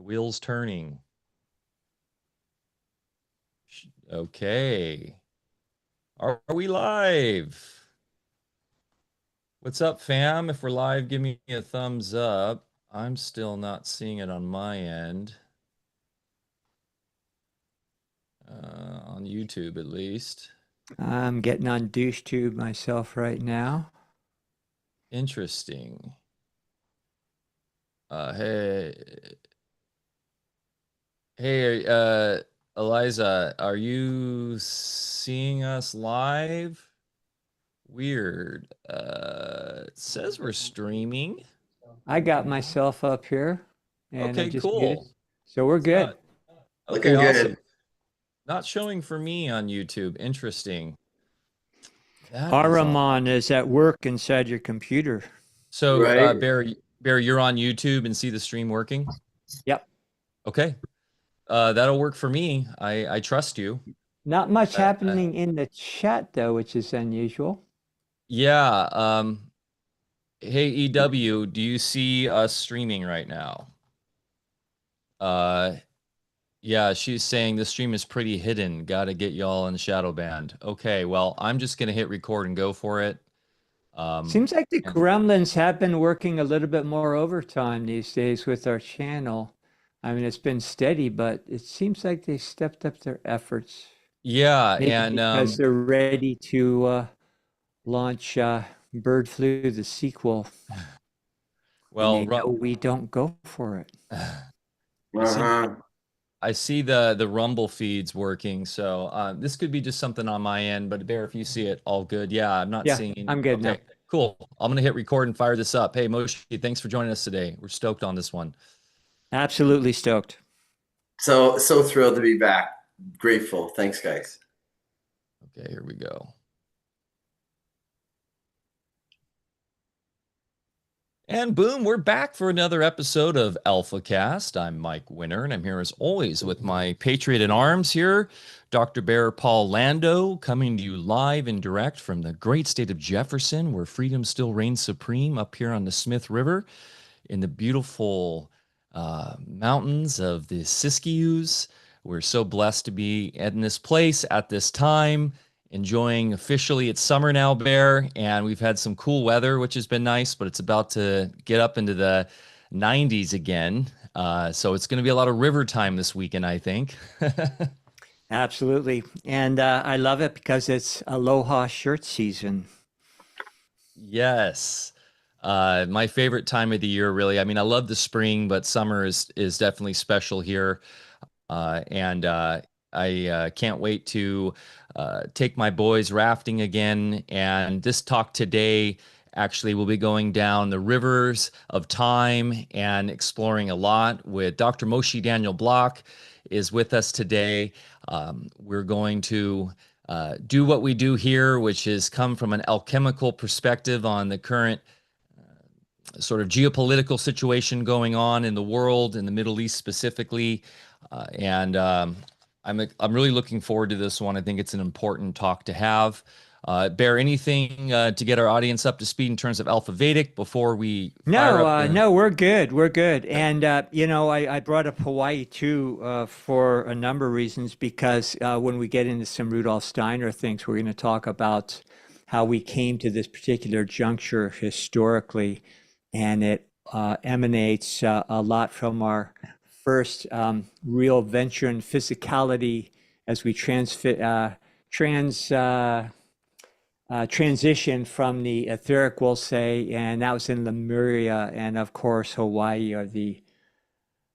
The wheel's turning. Okay. Are we live? What's up, fam? If we're live, give me a thumbs up. I'm still not seeing it on my end. On YouTube, at least. I'm getting on DoucheTube myself right now. Interesting. Hey, Eliza, are you seeing us live? Weird. It says we're streaming. I got myself up here and I Okay, just muted. cool. So we're It's good. not Looking okay, awesome. good. Not showing for me on YouTube. Interesting. That is Ahriman is at work inside your computer. so Right. Bear, you're on YouTube and see the stream working? Yep. Okay. That'll work for me. I trust you. Not much happening in the chat though, which is unusual. Yeah. Hey EW, do you see us streaming right now? Yeah, she's saying the stream is pretty hidden. Gotta get y'all in shadow band. Okay, well, I'm just gonna hit record and go for it. Seems like the And gremlins have been working a little bit more overtime these days with our channel. I mean, it's been steady, but it seems like they stepped up their efforts. yeah, Maybe and because they're ready to launch Bird Flu, the sequel, and they know well, we don't go for it. I see the Rumble feeds working, so this could be just something on my end. But Bear, if you see it, all good. Yeah, I'm not Yeah, seeing any. I'm good now. Okay, cool. I'm gonna hit record and fire this up. Hey Moshe, thanks for joining us today. We're stoked on this one. Absolutely stoked. So thrilled to be back. Grateful. Thanks, guys. Okay, here we go. And boom, we're back for another episode of Alfacast. I'm Mike Winner, and I'm here as always with my patriot in arms here, Dr. Bear Paul Lando, coming to you live and direct from the great state of Jefferson, where freedom still reigns supreme up here on the Smith River in the beautiful mountains of the Siskiyous. We're so blessed to be in this place at this time, enjoying officially it's summer now, Bear, and we've had some cool weather, which has been nice, but it's about to get up into the 90s again. So it's going to be a lot of river time this weekend, I think. Absolutely. And I love it because it's Aloha shirt season. Yes. My favorite time of the year, really. I mean, I love the spring, but summer is definitely special here. And I can't wait to take my boys rafting again. And this talk today, actually, we'll be going down the rivers of time and exploring a lot with Dr. Moshe Daniel Block is with us today. We're going to do what we do here, which is come from an alchemical perspective on the current sort of geopolitical situation going on in the world, in the Middle East specifically. And I'm really looking forward to this one. I think it's an important talk to have. Bear, anything to get our audience up to speed in terms of Alfa Vedic before we fire up? No, we're good. We're good. And, I brought up Hawaii too for a number of reasons because when we get into some Rudolf Steiner things, we're going to talk about how we came to this particular juncture historically. And it emanates a lot from our first real venture in physicality as we transition from the etheric, we'll say, and that was in Lemuria. And of course, Hawaii are the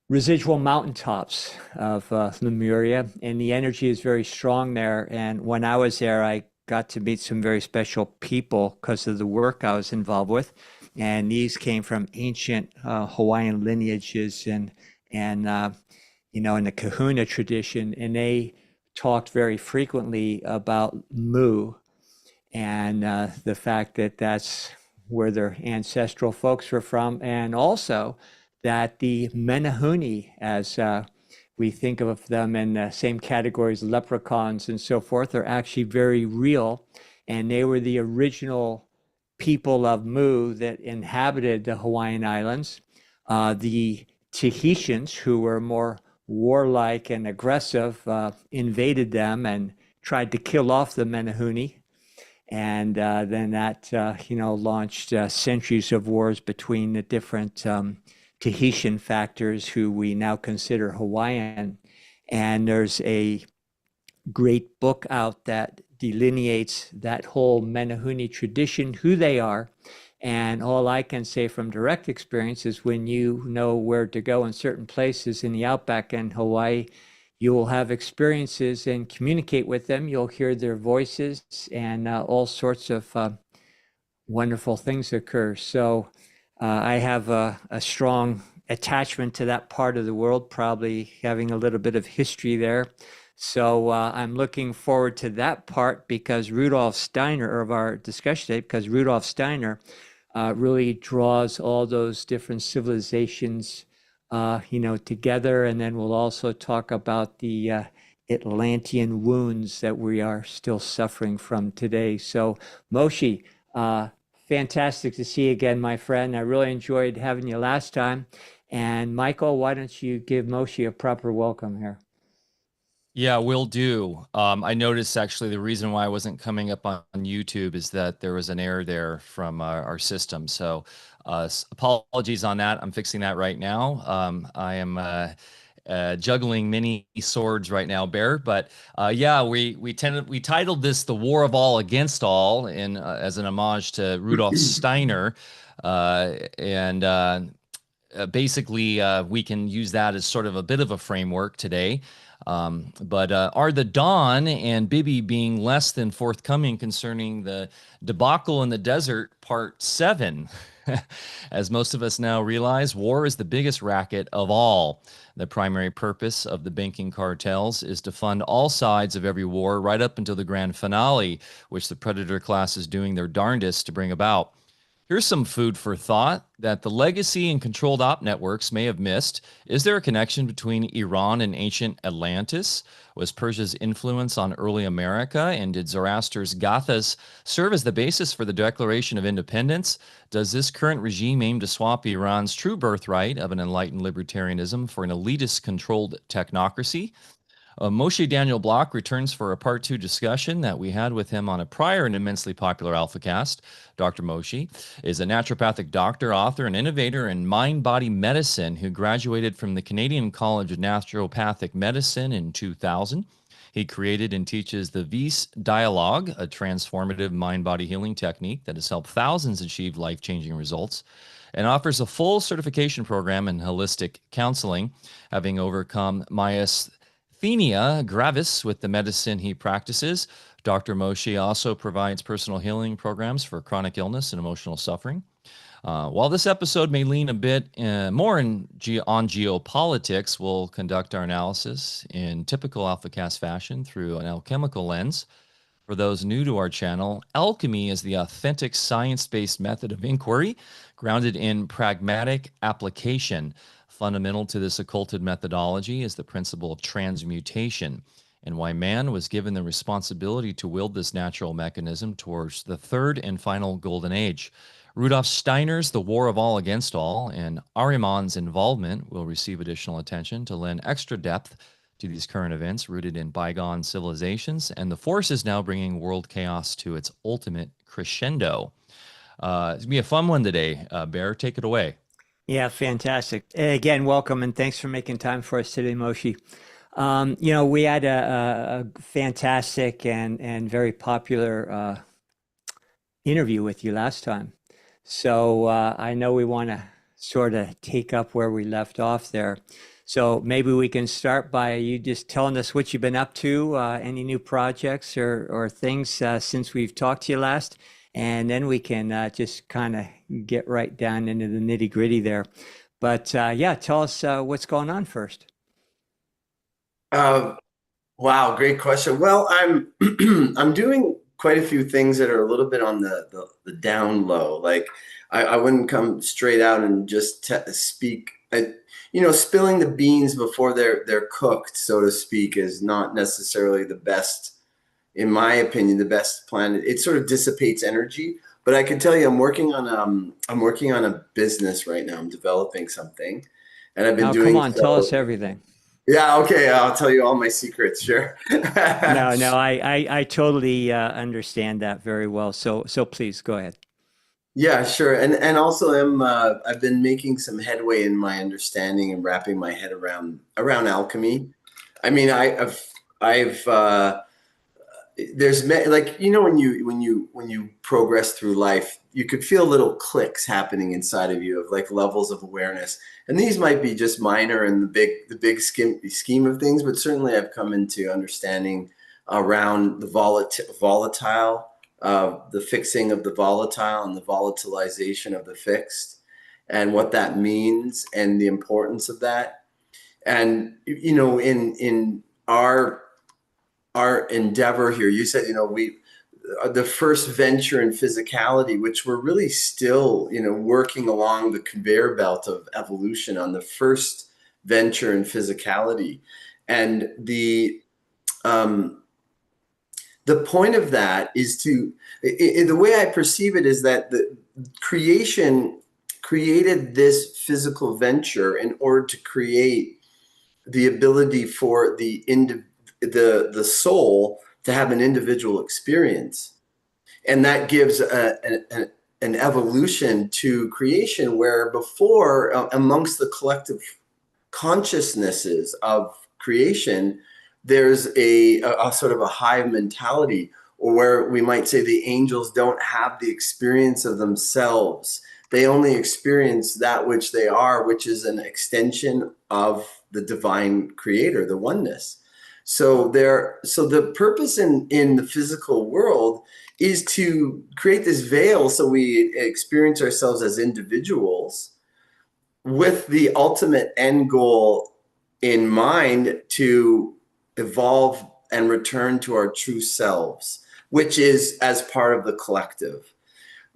residual mountaintops of Lemuria. And the energy is very strong there. And when I was there, I got to meet some very special people because of the work I was involved with. And these came from ancient Hawaiian lineages and in the Kahuna tradition. And they talked very frequently about Mu and the fact that that's where their ancestral folks were from. And also that the Menehune, as we think of them in the same categories, leprechauns and so forth, are actually very real. And they were the original people of Mu that inhabited the Hawaiian Islands. The Tahitians, who were more warlike and aggressive, invaded them and tried to kill off the Menehune. And then that, launched centuries of wars between the different Tahitian factors who we now consider Hawaiian. And there's a great book out that delineates that whole Menehune tradition, who they are. And all I can say from direct experience is when you know where to go in certain places in the outback in Hawaii, you will have experiences and communicate with them. You'll hear their voices and all sorts of wonderful things occur. So I have a strong attachment to that part of the world, probably having a little bit of history there. So I'm looking forward to that part because Rudolf Steiner, of our discussion today, because Rudolf Steiner really draws all those different civilizations together. And then we'll also talk about the Atlantean wounds that we are still suffering from today. So Moshe, fantastic to see you again, my friend. I really enjoyed having you last time. And Michael, why don't you give Moshe a proper welcome here? Yeah, will do. I noticed actually the reason why I wasn't coming up on YouTube is that there was an error there from our system. So apologies on that. I'm fixing that right now. I am juggling many swords right now, Bear. But yeah, we titled this "The War of All Against All" in as an homage to Rudolf Steiner, and basically we can use that as sort of a bit of a framework today. But are the Dawn and Bibi being less than forthcoming concerning the Debacle in the Desert Part VII? As most of us now realize, war is the biggest racket of all. The primary purpose of the banking cartels is to fund all sides of every war right up until the grand finale, which the predator class is doing their darndest to bring about. Here's some food for thought that the legacy and controlled op networks may have missed. Is there a connection between Iran and ancient Atlantis? Was Persia's influence on early America? And did Zoroaster's Gathas serve as the basis for the Declaration of Independence? Does this current regime aim to swap Iran's true birthright of an enlightened libertarianism for an elitist controlled technocracy? Moshe Daniel Block returns for a part 2 discussion that we had with him on a prior and immensely popular Alfacast. Dr. Moshe is a naturopathic doctor, author, and innovator in mind-body medicine who graduated from the Canadian College of Naturopathic Medicine in 2000. He created and teaches the Vis Dialogue, a transformative mind-body healing technique that has helped thousands achieve life-changing results, and offers a full certification program in holistic counseling, having overcome myasthenia gravis with the medicine he practices. Dr. Moshe also provides personal healing programs for chronic illness and emotional suffering. While this episode may lean a bit more on geopolitics, we'll conduct our analysis in typical Alfacast fashion through an alchemical lens. For those new to our channel, alchemy is the authentic science-based method of inquiry grounded in pragmatic application. Fundamental to this occulted methodology is the principle of transmutation, and why man was given the responsibility to wield this natural mechanism towards the third and final golden age. Rudolf Steiner's The War of All Against All and Ahriman's involvement will receive additional attention to lend extra depth to these current events rooted in bygone civilizations and the forces now bringing world chaos to its ultimate crescendo. It's going to be a fun one today. Bear, take it away. Yeah, fantastic. Again, welcome and thanks for making time for us today, Moshe. We had a fantastic and very popular interview with you last time. So I know we want to sort of take up where we left off there. So maybe we can start by you just telling us what you've been up to, any new projects or things since we've talked to you last, and then we can just kind of get right down into the nitty gritty there. But yeah, tell us what's going on first. Wow, great question. Well, I'm I'm doing quite a few things that are a little bit on the down low. Like I wouldn't come straight out and just speak. Spilling the beans before they're cooked, so to speak, is not necessarily the best, in my opinion, the best plan. It sort of dissipates energy. But I can tell you, I'm working on a business right now. I'm developing something, and I've been Now, come doing on, tell us so. everything. Yeah, okay, I'll tell you all my secrets, sure. No, no, I totally understand that very well. So please go ahead. Yeah, sure. And also I've been making some headway in my understanding and wrapping my head around alchemy. I mean, I've like, you know, when you progress through life, you could feel little clicks happening inside of you of like levels of awareness. And these might be just minor in the big scheme of things, but certainly I've come into understanding around the volatile, the fixing of the volatile and the volatilization of the fixed, and what that means and the importance of that. And you know, in our endeavor here, you said, you know, we the first venture in physicality, which we're really still, you know, working along the conveyor belt of evolution on the first venture in physicality. And um, the point of that is the way I perceive it is that the creation created this physical venture in order to create the ability for the soul to have an individual experience. And that gives an evolution to creation, where before, amongst the collective consciousnesses of creation, there's a sort of a hive mentality, or where we might say the angels don't have the experience of themselves. They only experience that which they are, which is an extension of the divine creator, the oneness. So the purpose in the physical world is to create this veil so we experience ourselves as individuals, with the ultimate end goal in mind, to evolve and return to our true selves, which is as part of the collective.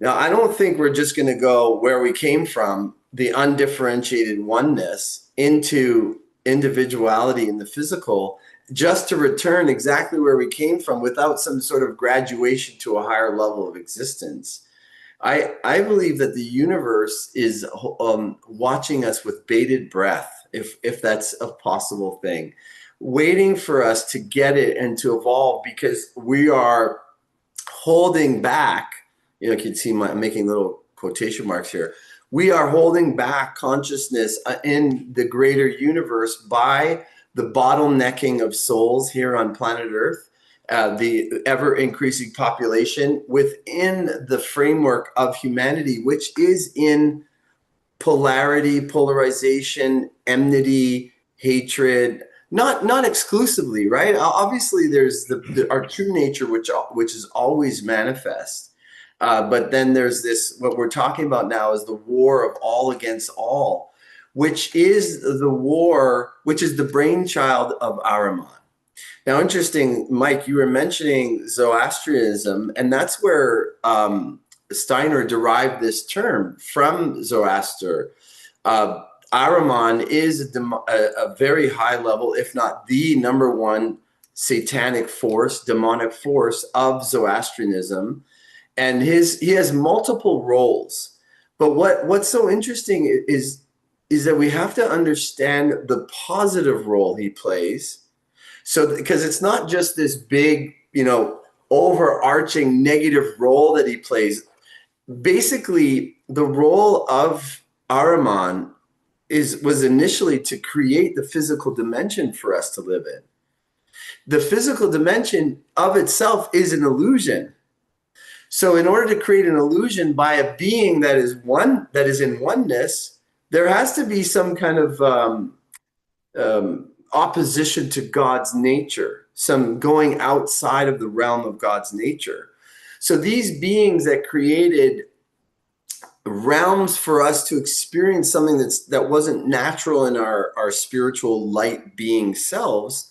Now, I don't think we're just going to go where we came from, the undifferentiated oneness, into individuality in the physical, just to return exactly where we came from without some sort of graduation to a higher level of existence. I believe that the universe is watching us with bated breath, if that's a possible thing, waiting for us to get it and to evolve, because we are holding back. You know, you can see I'm making little quotation marks here. We are holding back consciousness in the greater universe by the bottlenecking of souls here on planet Earth, the ever increasing population within the framework of humanity, which is in polarity, polarization, enmity, hatred. Not exclusively, right? Obviously, there's our true nature, which is always manifest. But then there's this, what we're talking about now is the war of all against all, which is the war, which is the brainchild of Ahriman. Now, interesting, Mike, you were mentioning Zoroastrianism, and that's where Steiner derived this term from Zoroaster. Ahriman is a very high level, if not the number one satanic force, demonic force of Zoroastrianism. And he has multiple roles. But what's so interesting is that we have to understand the positive role he plays. So, because it's not just this big, you know, overarching negative role that he plays. Basically, the role of Ahriman was initially to create the physical dimension for us to live in. The physical dimension of itself is an illusion. So in order to create an illusion by a being that is in oneness, there has to be some kind of opposition to God's nature, some going outside of the realm of God's nature. So these beings that created realms for us to experience something that wasn't natural in our spiritual light being selves,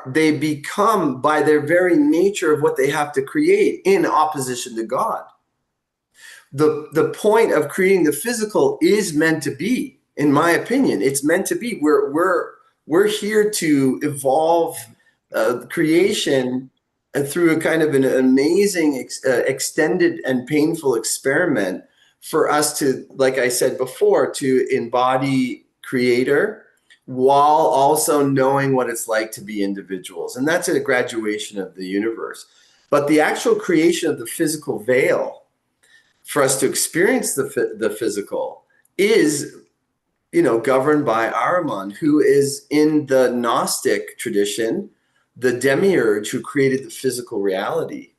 they become, by their very nature of what they have to create, in opposition to God. The point of creating the physical is meant to be, in my opinion, it's meant to be. We're here to evolve creation, and through a kind of an amazing extended and painful experiment for us to, like I said before, to embody creator, while also knowing what it's like to be individuals. And that's a graduation of the universe. But the actual creation of the physical veil for us to experience the physical is, governed by Ahriman, who is in the Gnostic tradition, the demiurge who created the physical reality.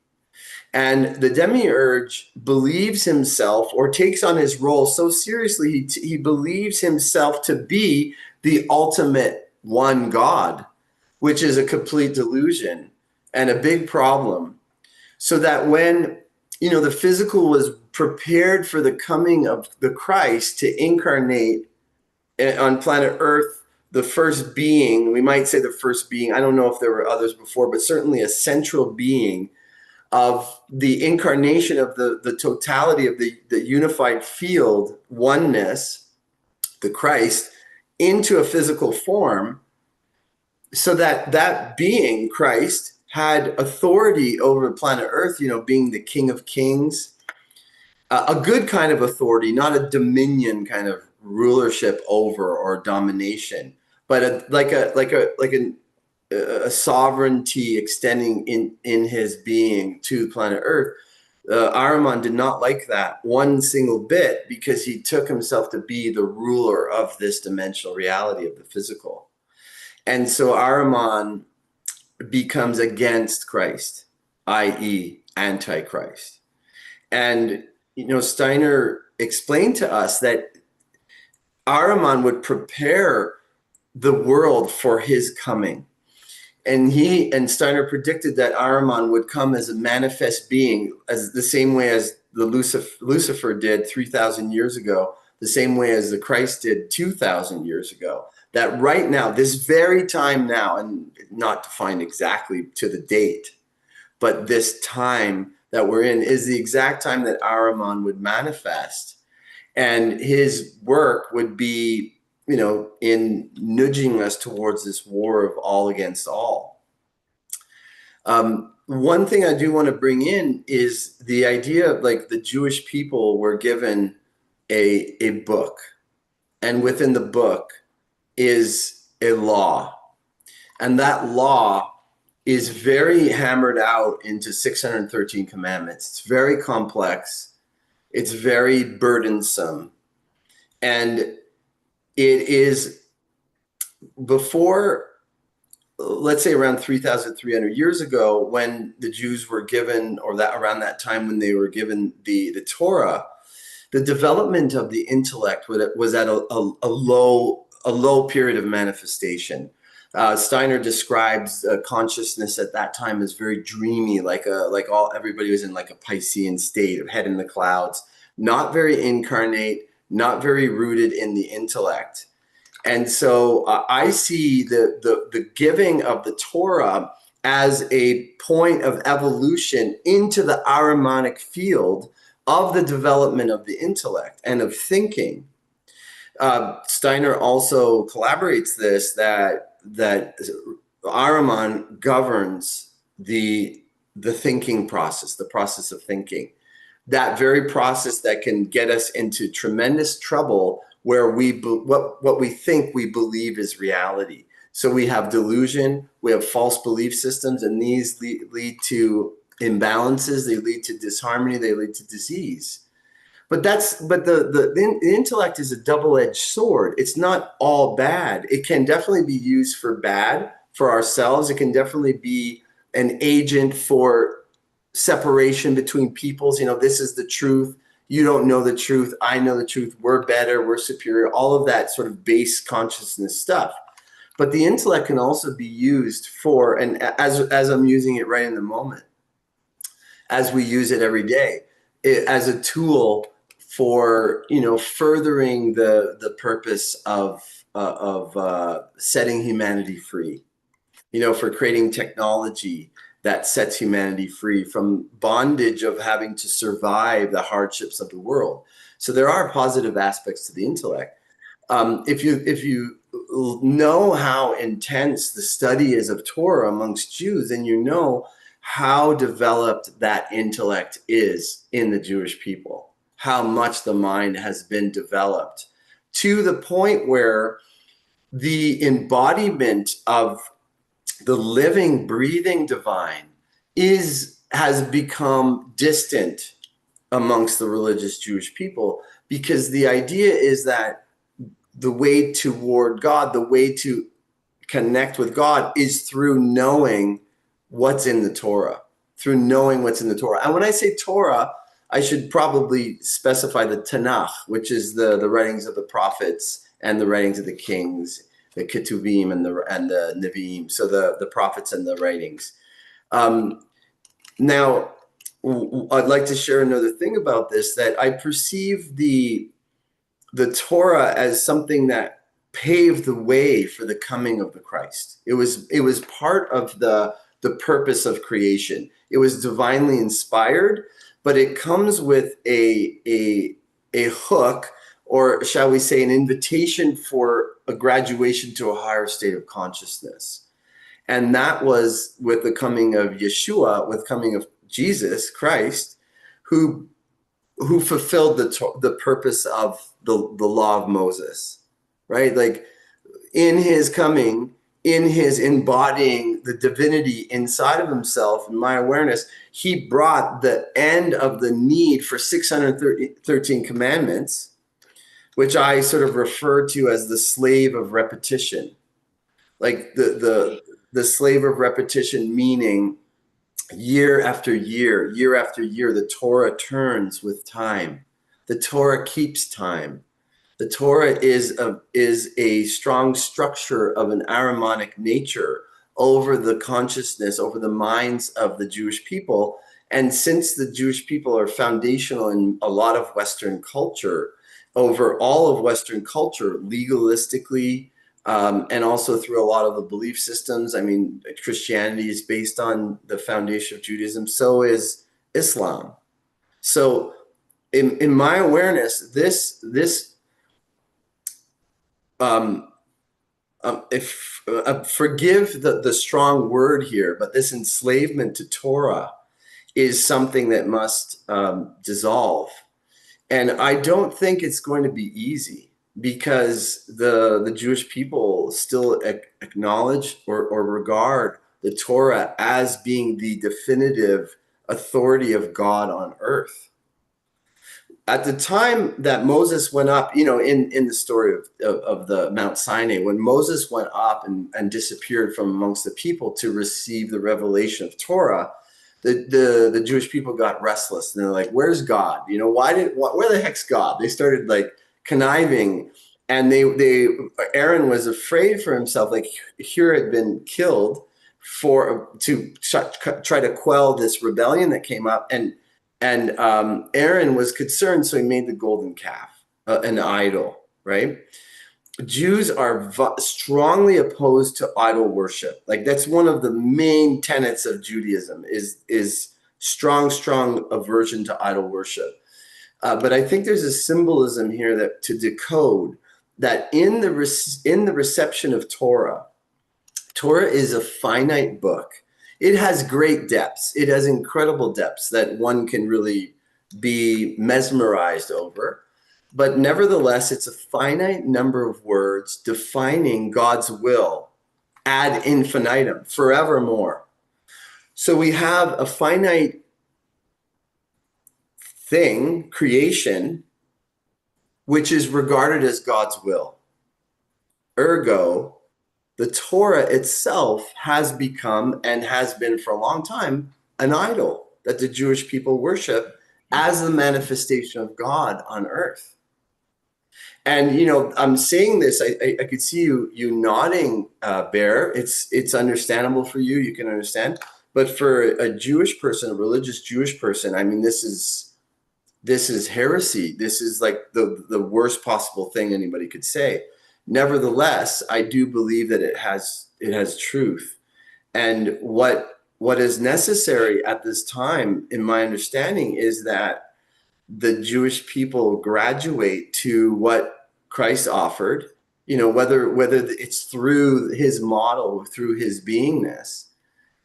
And the demiurge believes himself, or takes on his role so seriously, he believes himself to be the ultimate one God, which is a complete delusion and a big problem. So that when, the physical was prepared for the coming of the Christ to incarnate on planet Earth, the first being, we might say the first being, I don't know if there were others before, but certainly a central being of the incarnation of the totality of the unified field, oneness, the Christ, into a physical form, so that being, Christ, had authority over planet Earth, being the King of Kings, a good kind of authority, not a dominion kind of rulership over or domination, but like a sovereignty extending in his being to planet Earth. Ahriman did not like that one single bit, because he took himself to be the ruler of this dimensional reality of the physical. And so Ahriman becomes against Christ, i.e. Antichrist. And, Steiner explained to us that Ahriman would prepare the world for his coming. And Steiner predicted that Ahriman would come as a manifest being, as the same way as the Lucifer did 3,000 years ago, the same way as the Christ did 2,000 years ago. That right now, this very time now, and not defined exactly to the date, but this time that we're in is the exact time that Ahriman would manifest. And his work would be, in nudging us towards this war of all against all. One thing I do want to bring in is the idea of, like, the Jewish people were given a book, and within the book is a law, and that law is very hammered out into 613 commandments. It's very complex. It's very burdensome. And it is before, let's say around 3,300 years ago, when the Jews were given, or that around that time when they were given the Torah, the development of the intellect was at a low period of manifestation. Steiner describes consciousness at that time as very dreamy, everybody was in like a Piscean state of head in the clouds, not very incarnate, not very rooted in the intellect. And so I see the giving of the Torah as a point of evolution into the Ahrimanic field of the development of the intellect and of thinking. Steiner also collaborates this, that Ahriman governs the thinking process, the process of thinking. That very process that can get us into tremendous trouble, where what we think we believe is reality. So we have delusion, we have false belief systems, and these lead to imbalances, they lead to disharmony, they lead to disease. But the intellect is a double-edged sword. It's not all bad. It can definitely be used for bad for ourselves. It can definitely be an agent for separation between peoples. This is the truth. You don't know the truth. I know the truth. We're better. We're superior. All of that sort of base consciousness stuff. But the intellect can also be used for, and as I'm using it right in the moment, as we use it every day, as a tool for furthering the purpose of setting humanity free, for creating technology that sets humanity free from bondage of having to survive the hardships of the world. So there are positive aspects to the intellect. If you know how intense the study is of Torah amongst Jews, then you know how developed that intellect is in the Jewish people, how much the mind has been developed to the point where the embodiment of the living, breathing divine has become distant amongst the religious Jewish people, because the idea is that the way toward God, the way to connect with God, is through knowing what's in the Torah, through knowing what's in the Torah. And when I say Torah, I should probably specify the Tanakh, which is the writings of the prophets and the writings of the kings, the Ketuvim and the Nevi'im, so the prophets and the writings. Now, I'd like to share another thing about this, that I perceive the Torah as something that paved the way for the coming of the Christ. It was part of the purpose of creation. It was divinely inspired, but it comes with a hook, or shall we say, an invitation for a graduation to a higher state of consciousness. And that was with the coming of Yeshua, with coming of Jesus Christ, who fulfilled the purpose of the law of Moses, right? Like, in his coming, in his embodying the divinity inside of himself, in my awareness, he brought the end of the need for 613 commandments, which I sort of refer to as the slave of repetition. Like the slave of repetition, meaning year after year, the Torah turns with time. The Torah keeps time. The Torah is a strong structure of an Ahrimanic nature over the consciousness, over the minds of the Jewish people. And since the Jewish people are foundational in a lot of Western culture, over all of Western culture, legalistically, and also through a lot of the belief systems. I mean, Christianity is based on the foundation of Judaism. So is Islam. So in my awareness, forgive the strong word here, but this enslavement to Torah is something that must dissolve. And I don't think it's going to be easy, because the Jewish people still acknowledge or regard the Torah as being the definitive authority of God on earth. At the time that Moses went up, in the story of the Mount Sinai, when Moses went up and disappeared from amongst the people to receive the revelation of Torah, the Jewish people got restless, and they're like, "Where's God? Where the heck's God?" They started like conniving, and Aaron was afraid for himself. Like, Hur had been killed to try to quell this rebellion that came up, and Aaron was concerned, so he made the golden calf, an idol, right? Jews are strongly opposed to idol worship. Like, that's one of the main tenets of Judaism is strong aversion to idol worship. But I think there's a symbolism here that to decode that in the reception of Torah is a finite book. It has great depths. It has incredible depths that one can really be mesmerized over. But nevertheless, it's a finite number of words defining God's will ad infinitum, forevermore. So we have a finite thing, creation, which is regarded as God's will. Ergo, the Torah itself has become, and has been for a long time, an idol that the Jewish people worship as the manifestation of God on earth. And, I'm saying this, I could see you nodding, Bear. It's understandable for you. You can understand. But for a Jewish person, a religious Jewish person, I mean, this is heresy. This is like the worst possible thing anybody could say. Nevertheless, I do believe that it has truth. And what is necessary at this time, in my understanding, is that the Jewish people graduate to what Christ offered, whether it's through his model, through his beingness.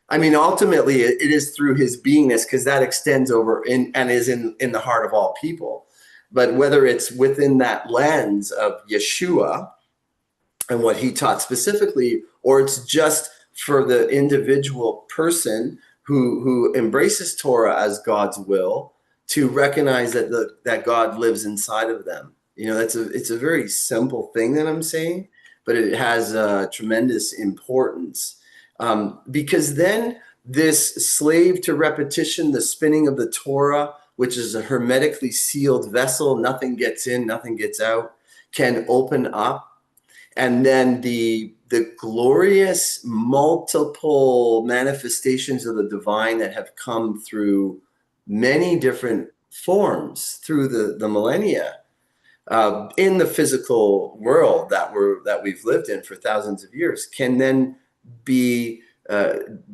I mean, ultimately, it is through his beingness, because that extends over and is in the heart of all people. But whether it's within that lens of Yeshua and what he taught specifically, or it's just for the individual person who embraces Torah as God's will, to recognize that God lives inside of them. It's a very simple thing that I'm saying, but it has tremendous importance, because then this slave to repetition, the spinning of the Torah, which is a hermetically sealed vessel, nothing gets in, nothing gets out, can open up. And then the glorious multiple manifestations of the divine that have come through many different forms through the millennia, in the physical world that we've lived in for thousands of years, can then be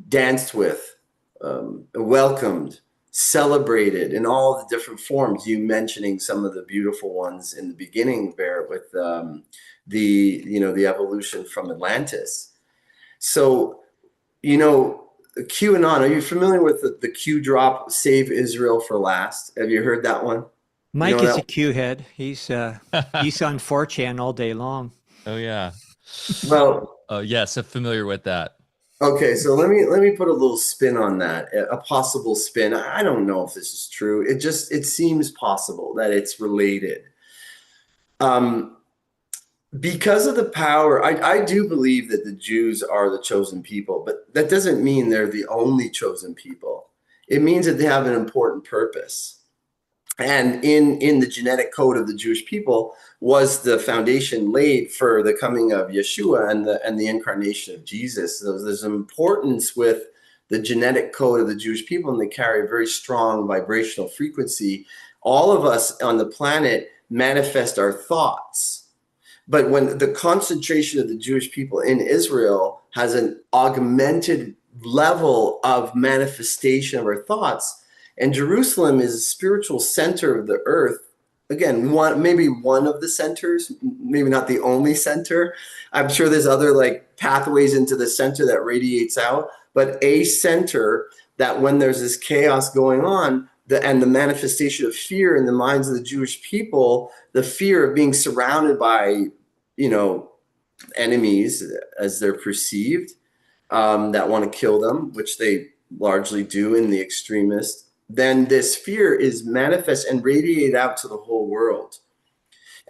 danced with, welcomed, celebrated in all the different forms. You mentioning some of the beautiful ones in the beginning, Bear, with the evolution from Atlantis. So, QAnon, are you familiar with the Q drop, Save Israel for Last? Have you heard that one? Mike is a Q head. He's on 4chan all day long. Oh yeah. Well, oh yes, I'm familiar with that. Okay, so let me put a little spin on that, a possible spin. I don't know if this is true. It seems possible that it's related. Because of the power, I do believe that the Jews are the chosen people, but that doesn't mean they're the only chosen people. It means that they have an important purpose. And in the genetic code of the Jewish people was the foundation laid for the coming of Yeshua and the incarnation of Jesus. So there's an importance with the genetic code of the Jewish people, and they carry a very strong vibrational frequency. All of us on the planet manifest our thoughts. But when the concentration of the Jewish people in Israel has an augmented level of manifestation of our thoughts, and Jerusalem is a spiritual center of the earth. Again, maybe one of the centers, maybe not the only center. I'm sure there's other pathways into the center that radiates out, but a center that when there's this chaos going on, and the manifestation of fear in the minds of the Jewish people, the fear of being surrounded by, enemies as they're perceived, that want to kill them, which they largely do in the extremists, then this fear is manifest and radiated out to the whole world.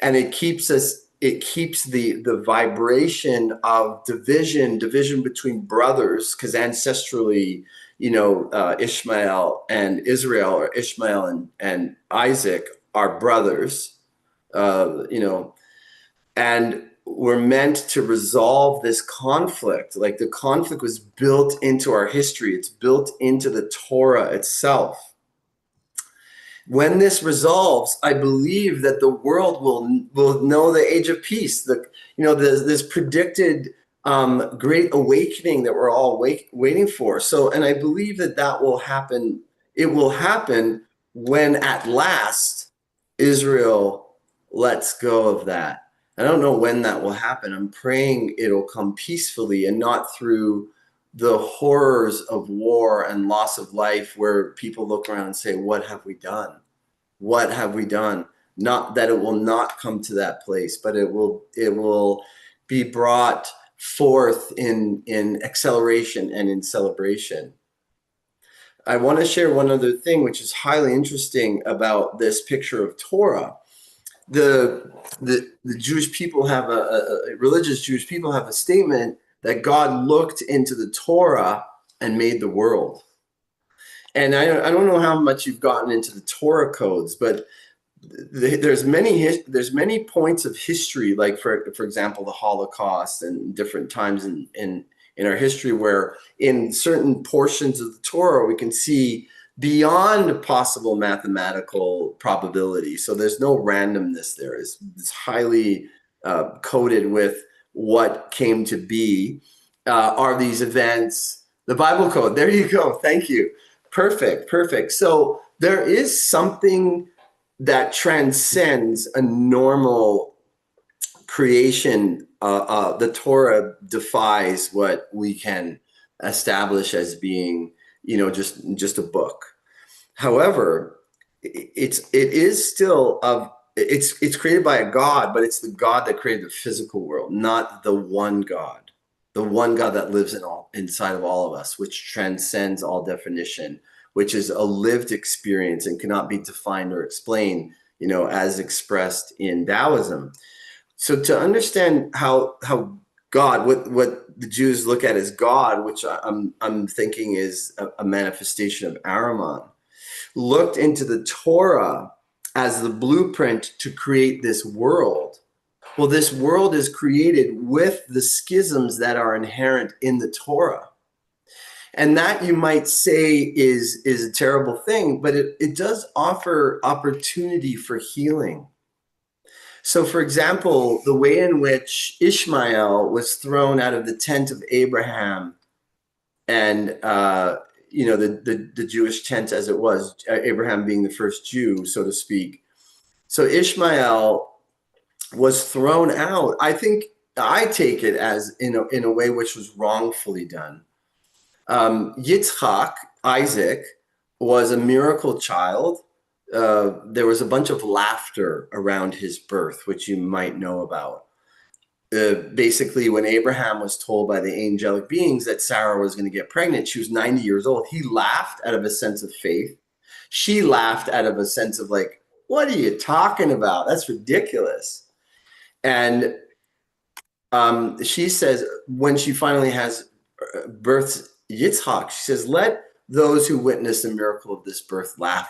And it keeps the vibration of division between brothers, because ancestrally, Ishmael and Israel, or Ishmael and Isaac are brothers, and we're meant to resolve this conflict. Like, the conflict was built into our history. It's built into the Torah itself. When this resolves, I believe that the world will know the age of peace. This predicted great awakening that we're all waiting for. So, and I believe that will happen. It will happen when at last Israel lets go of that. I don't know when that will happen. I'm praying it'll come peacefully and not through the horrors of war and loss of life, where people look around and say, what have we done? What have we done? Not that it will not come to that place, but it will be brought forth in acceleration and in celebration. I want to share one other thing, which is highly interesting about this picture of Torah. The Jewish people have religious Jewish people have a statement that God looked into the Torah and made the world. And I don't know how much you've gotten into the Torah codes, but there's many points of history, like for example, the Holocaust and different times in our history, where in certain portions of the Torah we can see beyond possible mathematical probability. So there's no randomness there. It's highly coded with what came to be. Are these events the Bible code? There you go. Thank you. Perfect. So there is something that transcends a normal creation. The Torah defies what we can establish as being, just a book. However, it is still of it's created by a God, but it's the God that created the physical world, not the one God, that lives inside of all of us, which transcends all definition, which is a lived experience and cannot be defined or explained, as expressed in Taoism. So to understand how God, what the Jews look at as God, which I'm thinking is a manifestation of Ahriman, looked into the Torah as the blueprint to create this world. Well, this world is created with the schisms that are inherent in the Torah. And that, you might say, is a terrible thing, but it does offer opportunity for healing. So, for example, the way in which Ishmael was thrown out of the tent of Abraham and the Jewish tent as it was, Abraham being the first Jew, so to speak. So Ishmael was thrown out. I take it as in a way which was wrongfully done. Yitzchak, Isaac, was a miracle child. There was a bunch of laughter around his birth, which you might know about. Basically, when Abraham was told by the angelic beings that Sarah was going to get pregnant, she was 90 years old. He laughed out of a sense of faith. She laughed out of a sense of like, what are you talking about? That's ridiculous. And she says, when she finally has birth Yitzhak, she says, let those who witness the miracle of this birth laugh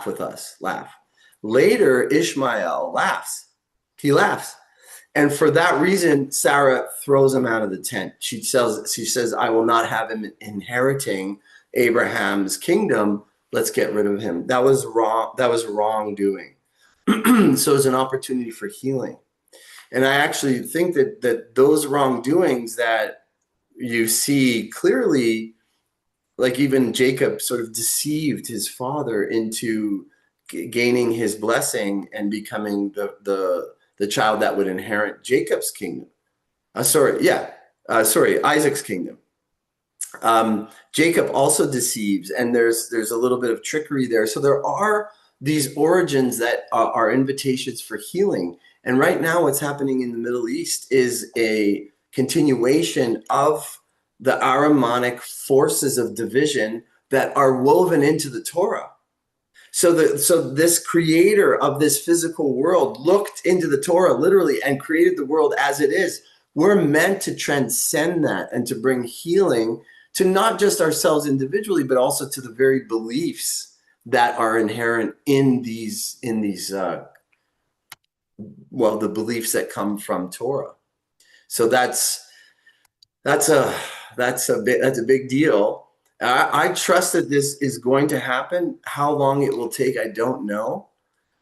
with us, laugh. Later, Ishmael laughs. He laughs. And for that reason, Sarah throws him out of the tent. She says, I will not have him inheriting Abraham's kingdom. Let's get rid of him. That was wrong. That was wrongdoing. So it's an opportunity for healing. And I actually think that those wrongdoings that you see clearly, like even Jacob sort of deceived his father into gaining his blessing and becoming the child that would inherit Jacob's kingdom. Isaac's kingdom. Jacob also deceives, and there's a little bit of trickery there. So there are these origins that are invitations for healing. And right now what's happening in the Middle East is a continuation of the Ahrimanic forces of division that are woven into the Torah. So this creator of this physical world looked into the Torah literally and created the world as it is. We're meant to transcend that and to bring healing to not just ourselves individually, but also to the very beliefs that are inherent in the beliefs that come from Torah. So that's a big deal. I trust that this is going to happen. How long it will take, I don't know,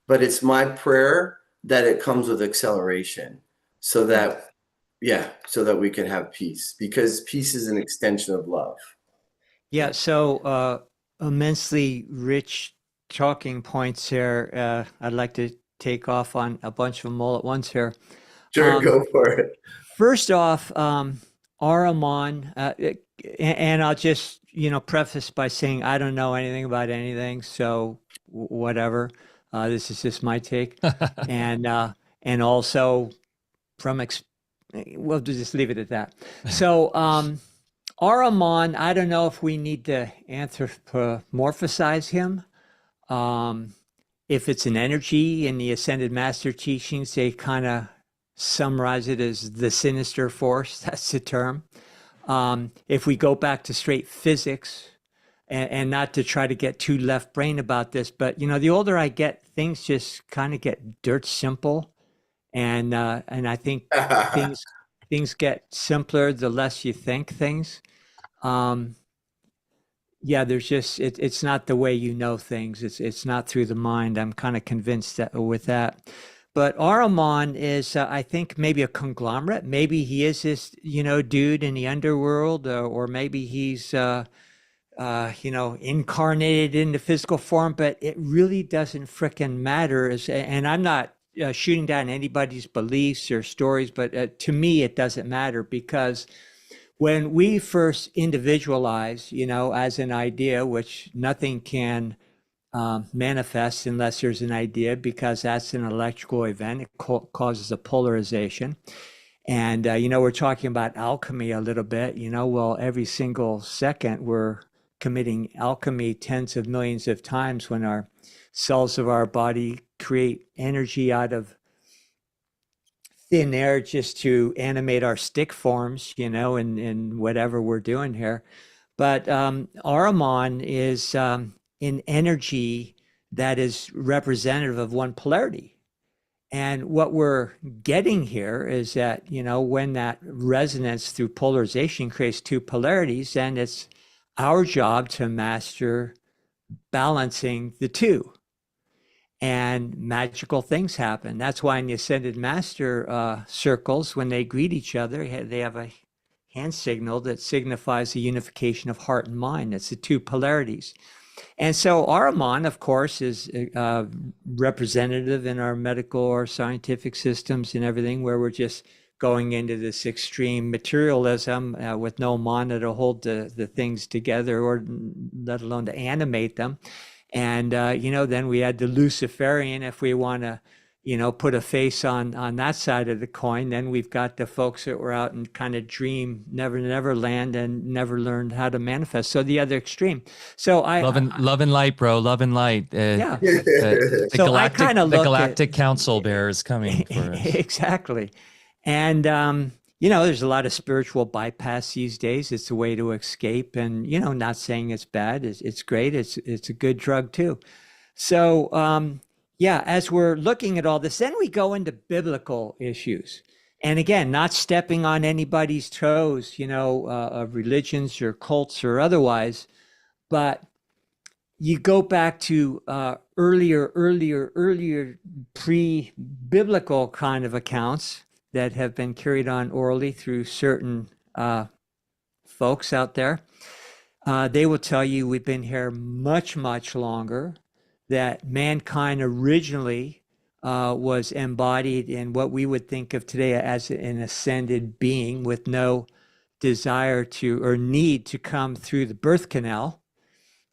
but it's my prayer that it comes with acceleration so that we can have peace, because peace is an extension of love. Yeah. So immensely rich talking points here. I'd like to take off on a bunch of them all at once here. Sure, go for it. First off, Ahriman, and I'll just, preface by saying I don't know anything about anything, so whatever. This is just my take, and also we'll just leave it at that. So Ahriman, I don't know if we need to anthropomorphize him. If it's an energy in the Ascended Master teachings, they kind of summarize it as the sinister force. That's the term. If we go back to straight physics, and not to try to get too left brain about this, but the older I get, things just kind of get dirt simple, and I think things get simpler the less you think things. There's just it's not the way things. It's not through the mind. I'm kind of convinced that with that. But Ahriman is, I think, maybe a conglomerate. Maybe he is this, dude in the underworld, or maybe he's, incarnated into physical form. But it really doesn't frickin' matter. And I'm not shooting down anybody's beliefs or stories, but to me, it doesn't matter, because when we first individualize, as an idea, which nothing can manifest unless there's an idea, because that's an electrical event. It causes a polarization. And, we're talking about alchemy a little bit, well, every single second we're committing alchemy tens of millions of times when our cells of our body create energy out of thin air just to animate our stick forms, in whatever we're doing here. But Ahriman is an energy that is representative of one polarity. And what we're getting here is that, when that resonance through polarization creates two polarities, then it's our job to master balancing the two. And magical things happen. That's why in the Ascended Master circles, when they greet each other, they have a hand signal that signifies the unification of heart and mind. It's the two polarities. And so Ahriman, of course, is representative in our medical or scientific systems and everything, where we're just going into this extreme materialism with no mana to hold the things together, or let alone to animate them. And, then we had the Luciferian, if we want to, put a face on that side of the coin. Then we've got the folks that were out and kind of dream never land and never learned how to manifest. So the other extreme. So love and light, bro. Love and light. Yeah. The So galactic, I kind of the galactic council bear is coming for us. Exactly. And, there's a lot of spiritual bypass these days. It's a way to escape, and, not saying it's bad. It's great. It's a good drug too. So, as we're looking at all this, then we go into biblical issues. And again, not stepping on anybody's toes, of religions or cults or otherwise, but you go back to earlier pre-biblical kind of accounts that have been carried on orally through certain folks out there. They will tell you we've been here much, much longer, that mankind originally was embodied in what we would think of today as an ascended being with no desire to or need to come through the birth canal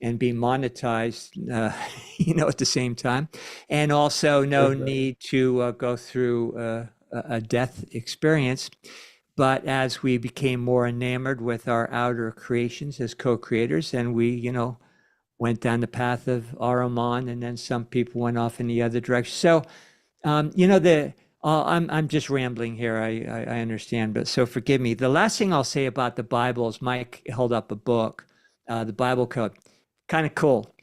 and be monetized, at the same time, and also no need to go through a death experience. But as we became more enamored with our outer creations as co-creators, and we, went down the path of Ahriman, and then some people went off in the other direction. So, I'm just rambling here. I understand, but so forgive me. The last thing I'll say about the Bible is Mike held up a book, the Bible Code. Kind of cool,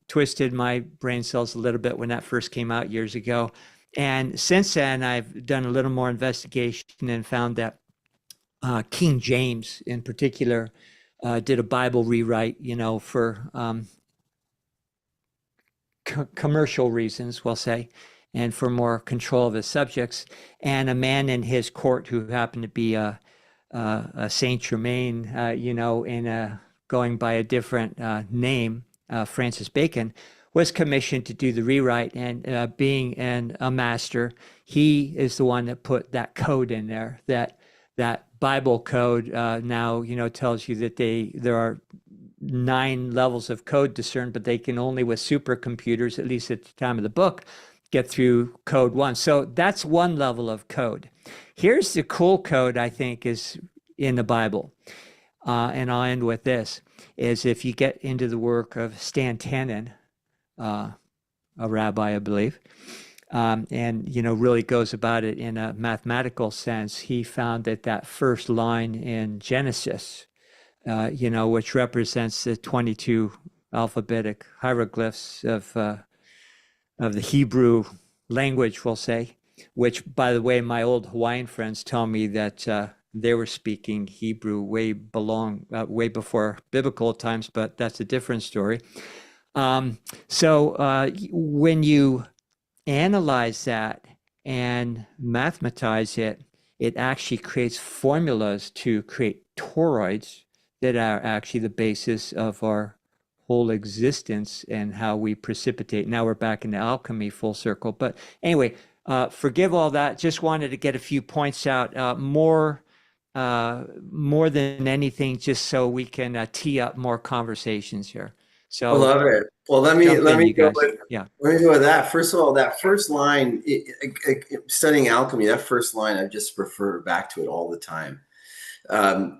twisted my brain cells a little bit when that first came out years ago. And since then, I've done a little more investigation and found that King James in particular did a Bible rewrite, for commercial reasons, we'll say, and for more control of his subjects. And a man in his court who happened to be a Saint Germain, going by a different name, Francis Bacon, was commissioned to do the rewrite. And being a master, he is the one that put that code in there. That Bible code now, tells you that there are 9 levels of code discerned, but they can only, with supercomputers, at least at the time of the book, get through code 1. So that's one level of code. Here's the cool code, I think, is in the Bible. And I'll end with this, is if you get into the work of Stan Tannen, a rabbi, I believe, and, really goes about it in a mathematical sense. He found that first line in Genesis, which represents the 22 Alfa Vedic hieroglyphs of the Hebrew language, we'll say, which, by the way, my old Hawaiian friends tell me that they were speaking Hebrew way before biblical times, but that's a different story. So when you analyze that and mathematize it, it actually creates formulas to create toroids that are actually the basis of our whole existence and how we precipitate. Now we're back into alchemy full circle. But anyway, forgive all that. Just wanted to get a few points out, more than anything, just so we can tee up more conversations here. So I love it. Well, Jump in, you guys. Yeah. let me go with that. First of all, that first line, studying alchemy, that first line, I just refer back to it all the time.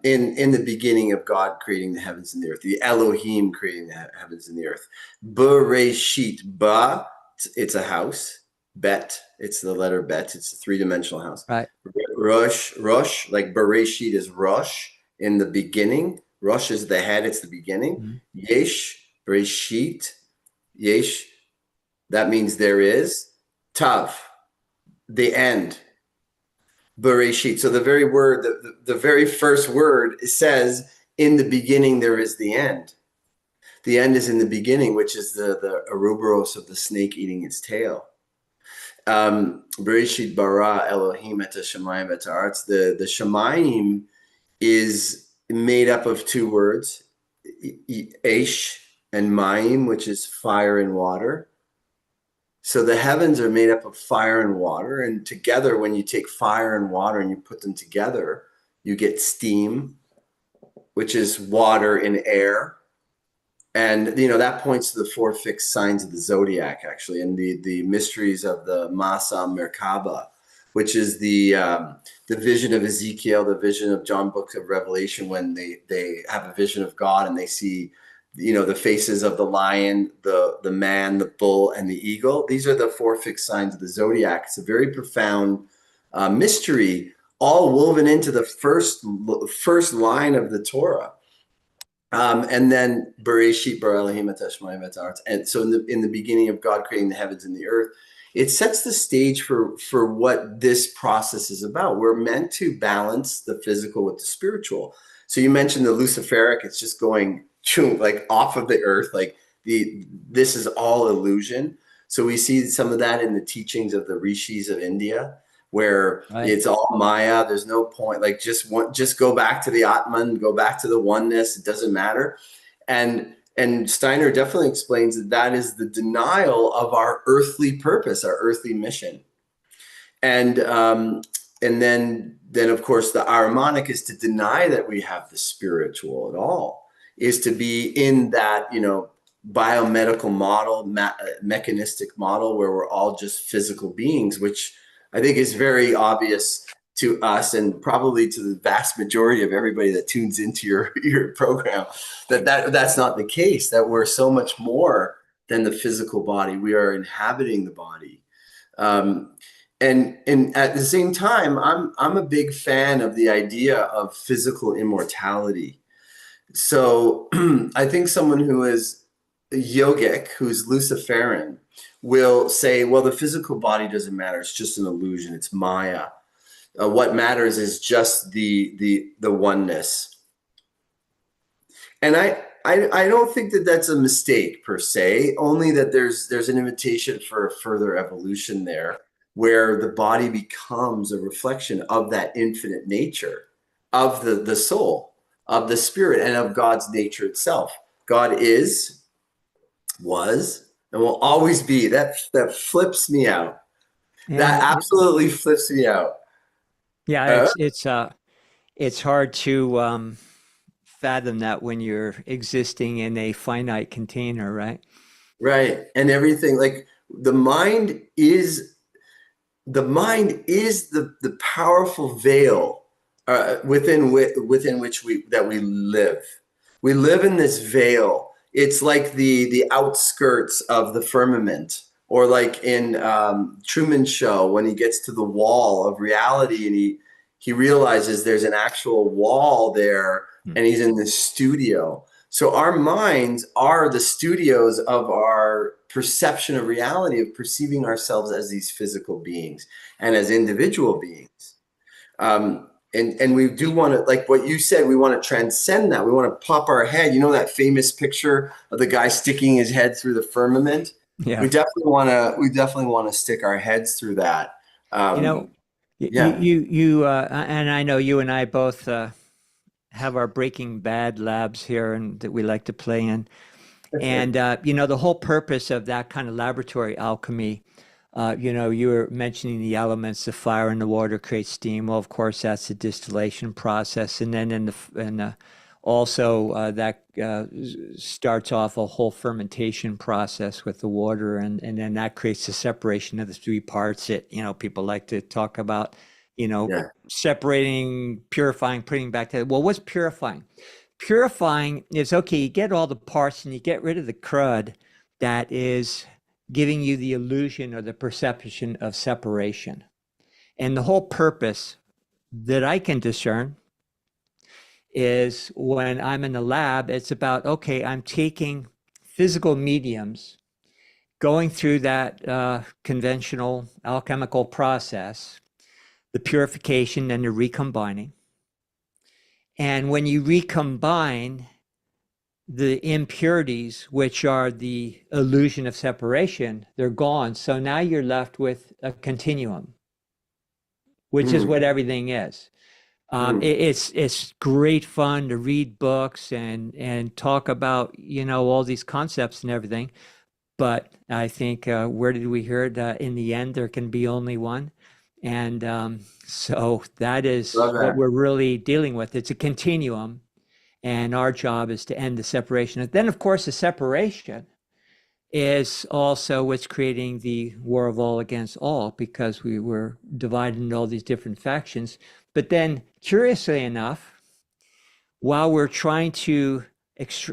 In the beginning of God creating the heavens and the earth, the Elohim creating the heavens and the earth. Bereshit, ba, it's a house. Bet, it's the letter bet. It's a three-dimensional house. Right. Rosh, like Bereshit is Rosh in the beginning. Rosh is the head. It's the beginning. Mhm. Yesh, Bereshit, Yesh, that means there is. Tav, the end. Bereshit. So the very word, the very first word says, in the beginning there is the end. The end is in the beginning, which is the Ouroboros of the snake eating its tail. Bereshit bara Elohim et hashamayim et haaretz. The shamayim is made up of two words, Eish and Mayim, which is fire and water. So the heavens are made up of fire and water, and together, when you take fire and water and you put them together, you get steam, which is water and air. And, you know, that points to the four fixed signs of the zodiac, actually, and the mysteries of the Masa Merkaba, which is the vision of Ezekiel, the vision of John Book of Revelation, when they have a vision of God and they see, you know, the faces of the lion, the man, the bull, and the eagle. These are the four fixed signs of the zodiac. It's a very profound mystery, all woven into the first line of the Torah. And then Bereshit bara Elohim et hashamayim et haaretz. And so in the beginning of God creating the heavens and the earth, it sets the stage for what this process is about. We're meant to balance the physical with the spiritual. So you mentioned the Luciferic, it's just going like off of the earth, like this is all illusion. So we see some of that in the teachings of the rishis of India, where it's all Maya. There's no point, like just go back to the Atman, go back to the oneness. It doesn't matter. And Steiner definitely explains that is the denial of our earthly purpose, our earthly mission. And then of course the Ahrimanic is to deny that we have the spiritual at all, is to be in that, you know, biomedical model, mechanistic model where we're all just physical beings, which I think is very obvious to us and probably to the vast majority of everybody that tunes into your program, that's not the case, that we're so much more than the physical body. We are inhabiting the body. And at the same time, I'm a big fan of the idea of physical immortality. So I think someone who is yogic, who's Luciferian, will say, well, the physical body doesn't matter. It's just an illusion. It's Maya. What matters is just the oneness. And I don't think that that's a mistake per se, only that there's an invitation for a further evolution there, where the body becomes a reflection of that infinite nature of the soul, of the spirit, and of God's nature itself. God is, was, and will always be. That flips me out. Yeah, that absolutely flips me out. Yeah, it's hard to fathom that when you're existing in a finite container, right? Right, and everything, like the mind is the powerful veil within which we live. We live in this veil. It's like the outskirts of the firmament, or like in Truman Show, when he gets to the wall of reality and he realizes there's an actual wall there, and he's in the studio. So our minds are the studios of our perception of reality, of perceiving ourselves as these physical beings and as individual beings. And we do want to, like what you said, we want to transcend that. We want to pop our head. You know that famous picture of the guy sticking his head through the firmament? Yeah. We definitely want to stick our heads through that. Yeah. You and I know you and I both have our Breaking Bad labs here, and that we like to play in. And the whole purpose of that kind of laboratory alchemy, you were mentioning the elements, the fire and the water create steam. Well, of course, that's the distillation process. And then in the also that starts off a whole fermentation process with the water, and then that creates the separation of the three parts that, people like to talk about, Yeah. separating, purifying, putting back together. Well, what's purifying? Purifying is, okay, you get all the parts and you get rid of the crud that is giving you the illusion or the perception of separation. And the whole purpose that I can discern is, when I'm in the lab, it's about, okay, I'm taking physical mediums, going through that conventional alchemical process, the purification and the recombining. And when you recombine the impurities, which are the illusion of separation, they're gone. So now you're left with a continuum, which is what everything is. It's great fun to read books and talk about, all these concepts and everything. But I think, where did we hear it? In the end, there can be only one. And so that is what we're really dealing with. It's a continuum. And our job is to end the separation. And then, of course, the separation is also what's creating the war of all against all, because we were divided into all these different factions. But then, curiously enough, while we're trying to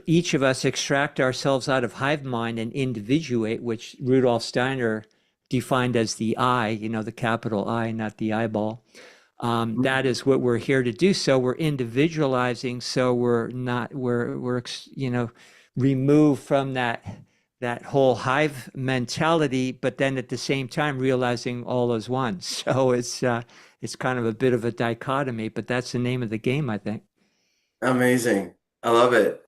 each of us extract ourselves out of hive mind and individuate, which Rudolf Steiner defined as the I, the capital I, not the eyeball. That is what we're here to do. So we're individualizing. So we're removed from that whole hive mentality, but then at the same time realizing all is one. So it's kind of a bit of a dichotomy, but that's the name of the game, I think. Amazing. I love it.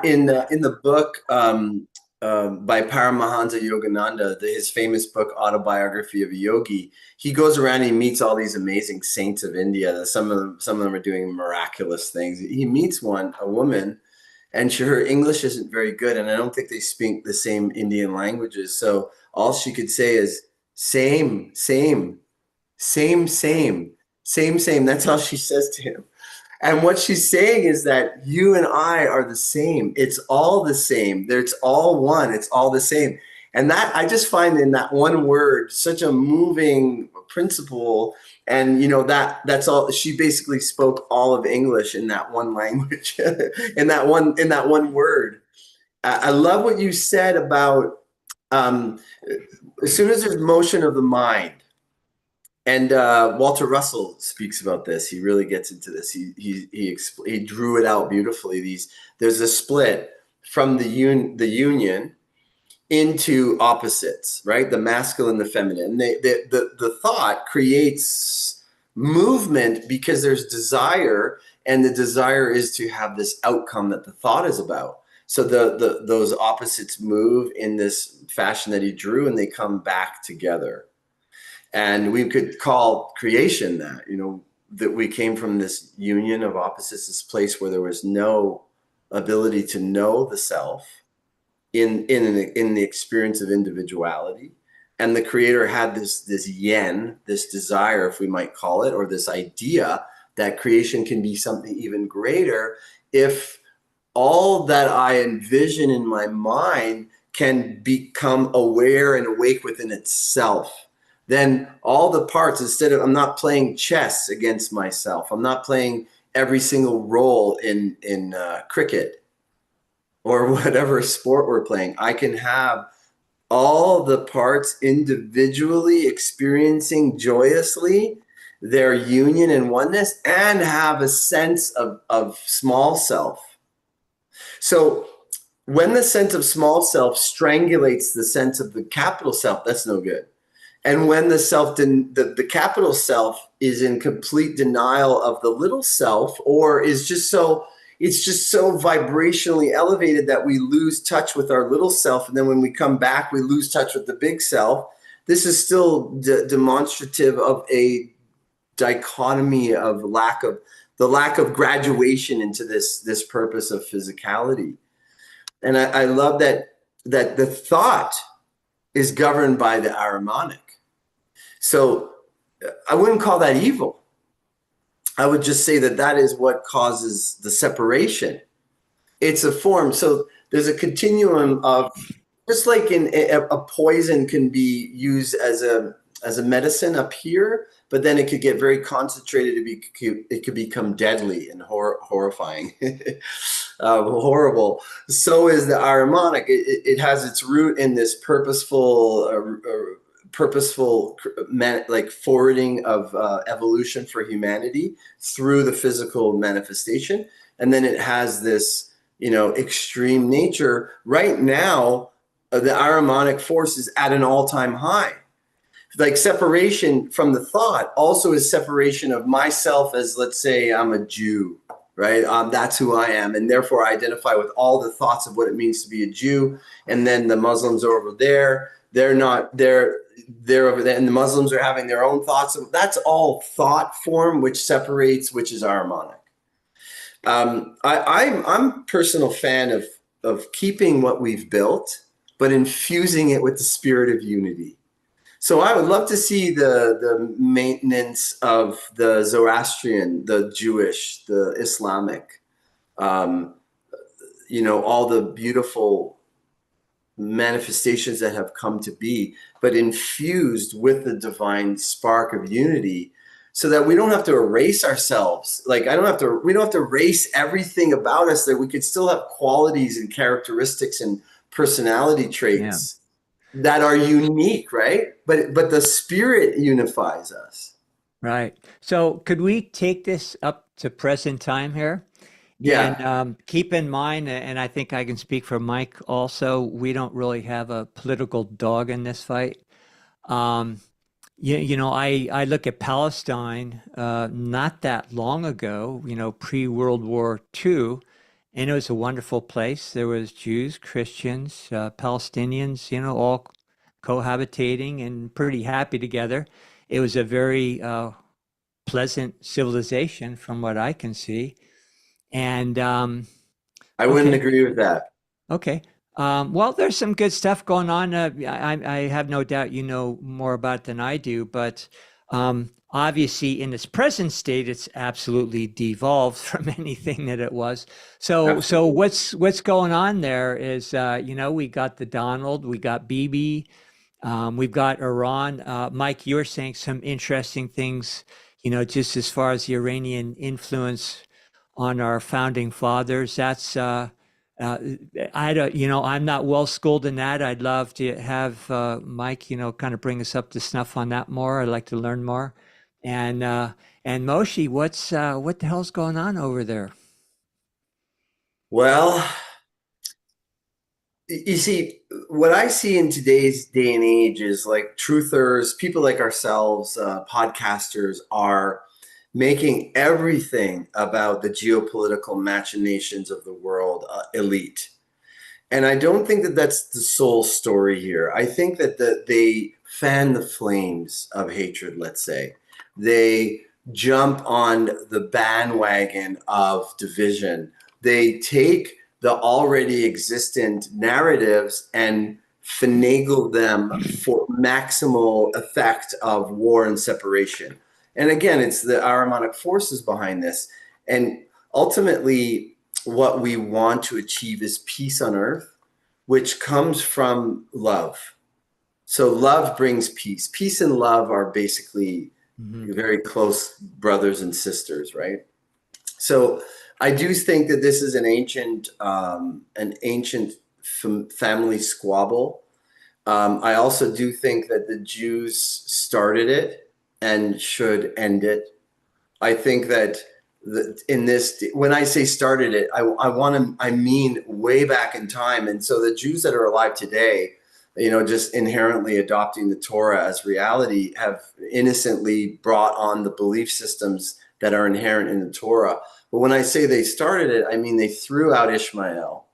In the book by Paramahansa Yogananda, his famous book Autobiography of a Yogi, he goes around and he meets all these amazing saints of India. Some of them are doing miraculous things. He meets a woman, and her English isn't very good, and I don't think they speak the same Indian languages. So all she could say is same, same, same, same, same, same. That's all she says to him. And what she's saying is that you and I are the same. It's all the same. It's all one. It's all the same. And that, I just find in that one word such a moving principle. And that's all. She basically spoke all of English in that one language, in that one word. I love what you said about as soon as there's motion of the mind. And Walter Russell speaks about this. He really gets into this. He drew it out beautifully. There's a split from the union into opposites, right? The masculine, the feminine. The thought creates movement because there's desire, and the desire is to have this outcome that the thought is about. So those opposites move in this fashion that he drew, and they come back together. And we could call creation that we came from this union of opposites, this place where there was no ability to know the self in the experience of individuality. And the creator had this yen, this desire, if we might call it, or this idea that creation can be something even greater if all that I envision in my mind can become aware and awake within itself. Then all the parts, I'm not playing chess against myself. I'm not playing every single role in cricket or whatever sport we're playing. I can have all the parts individually experiencing joyously their union and oneness, and have a sense of small self. So when the sense of small self strangulates the sense of the capital self, that's no good. And when the capital self is in complete denial of the little self, or it's just so vibrationally elevated that we lose touch with our little self, and then when we come back, we lose touch with the big self. This is still demonstrative of a dichotomy of the lack of graduation into this purpose of physicality. And I love that the thought is governed by the Ahrimanic. So I wouldn't call that evil. I would just say that that is what causes the separation. It's a form. So there's a continuum of, just like in a poison can be used as a medicine up here, but then it could get very concentrated to be, it could become deadly and horrifying, horrible. So is the Ahrimanic. It has its root in this purposeful like forwarding of evolution for humanity through the physical manifestation, and then it has this, you know, extreme nature. Right now, the Ahrimanic force is at an all-time high. Like separation from the thought also is separation of myself as, let's say I'm a Jew, right? That's who I am, and therefore I identify with all the thoughts of what it means to be a Jew. And then the Muslims are over there, they're over there, and the Muslims are having their own thoughts. That's all thought form, which separates, which is Ahrimanic. I'm a personal fan of keeping what we've built, but infusing it with the spirit of unity. So I would love to see the maintenance of the Zoroastrian, the Jewish, the Islamic, you know, all the beautiful manifestations that have come to be, but infused with the divine spark of unity, so that we don't have to erase ourselves. Like we don't have to erase everything about us, that we could still have qualities and characteristics and personality traits that are unique, right? But the spirit unifies us. Right. So could we take this up to present time here? Yeah. And keep in mind, and I think I can speak for Mike also, we don't really have a political dog in this fight. You know, I look at Palestine not that long ago, you know, pre-World War II, and it was a wonderful place. There was Jews, Christians, Palestinians, you know, all cohabitating and pretty happy together. It was a very pleasant civilization from what I can see. And I wouldn't agree with that. okay. Well, there's some good stuff going on. I have no doubt you know more about it than I do, but obviously in its present state, it's absolutely devolved from anything that it was. So what's going on there is, you know, we got the Donald, we got Bibi, we've got Iran. Mike, you're saying some interesting things, you know, just as far as the Iranian influence on our founding fathers. That's I don't, you know, I'm not well schooled in that. I'd love to have Mike, you know, kind of bring us up to snuff on that more. I'd like to learn more. And Moshe, what the hell's going on over there? Well, you see, what I see in today's day and age is like truthers, people like ourselves, podcasters are making everything about the geopolitical machinations of the world elite. And I don't think that that's the sole story here. I think that they fan the flames of hatred, let's say. They jump on the bandwagon of division. They take the already existent narratives and finagle them for maximal effect of war and separation. And again, it's the Ahrimanic forces behind this. And ultimately, what we want to achieve is peace on earth, which comes from love. So love brings peace. Peace and love are basically very close brothers and sisters, right? So I do think that this is an ancient family squabble. I also do think that the Jews started it and should end it. I think that in this, when I say started it, I mean way back in time. And so the Jews that are alive today, you know, just inherently adopting the Torah as reality, have innocently brought on the belief systems that are inherent in the Torah. But when I say they started it, I mean they threw out Ishmael,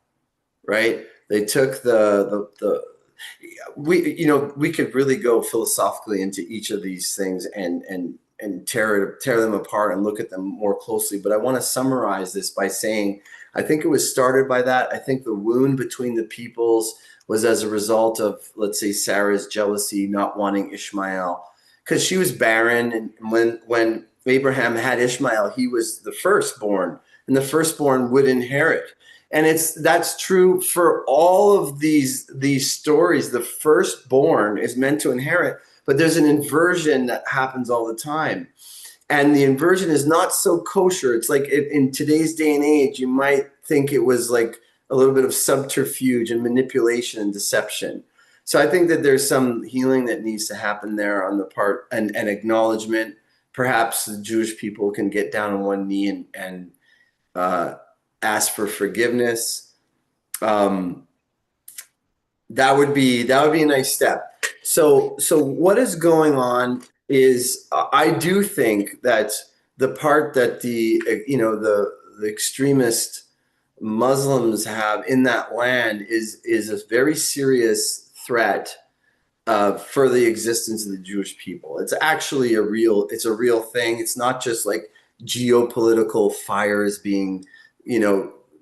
right? They took we could really go philosophically into each of these things and tear them apart and look at them more closely. But I want to summarize this by saying, I think it was started by that. I think the wound between the peoples was as a result of, let's say, Sarah's jealousy, not wanting Ishmael, because she was barren. And when Abraham had Ishmael, he was the firstborn, and the firstborn would inherit. And that's true for all of these stories. The firstborn is meant to inherit, but there's an inversion that happens all the time. And the inversion is not so kosher. It's like in today's day and age, you might think it was like a little bit of subterfuge and manipulation and deception. So I think that there's some healing that needs to happen there on the part and acknowledgement. Perhaps the Jewish people can get down on one knee and ask for forgiveness. That would be a nice step. So what is going on is I do think that the part that the extremist Muslims have in that land is a very serious threat for the existence of the Jewish people. It's actually a real thing. It's not just like geopolitical fires being,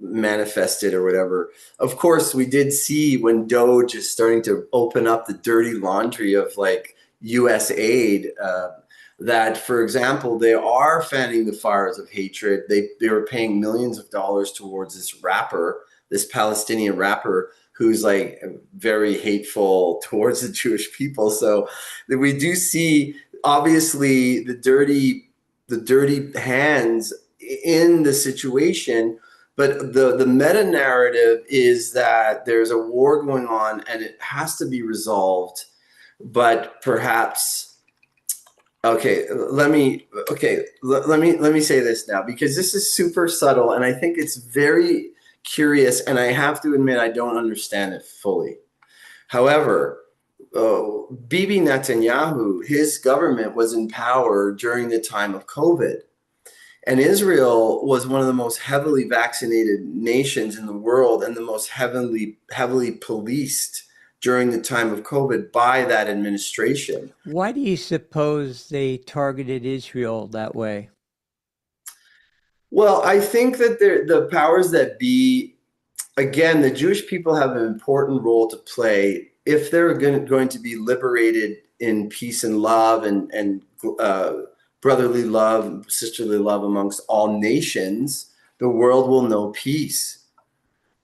manifested or whatever. Of course, we did see when Doge is starting to open up the dirty laundry of like U.S. aid, that, for example, they are fanning the fires of hatred. They were paying millions of dollars towards this Palestinian rapper who's like very hateful towards the Jewish people. So we do see obviously the dirty hands in the situation. But the meta narrative is that there's a war going on and it has to be resolved. But perhaps, let me say this now, because this is super subtle and I think it's very curious, and I have to admit I don't understand it fully. However, Bibi Netanyahu, his government was in power during the time of COVID. And Israel was one of the most heavily vaccinated nations in the world and the most heavily policed during the time of COVID by that administration. Why do you suppose they targeted Israel that way? Well, I think that the powers that be, again, the Jewish people have an important role to play if they're going to be liberated in peace and love and brotherly love, sisterly love amongst all nations. The world will know peace.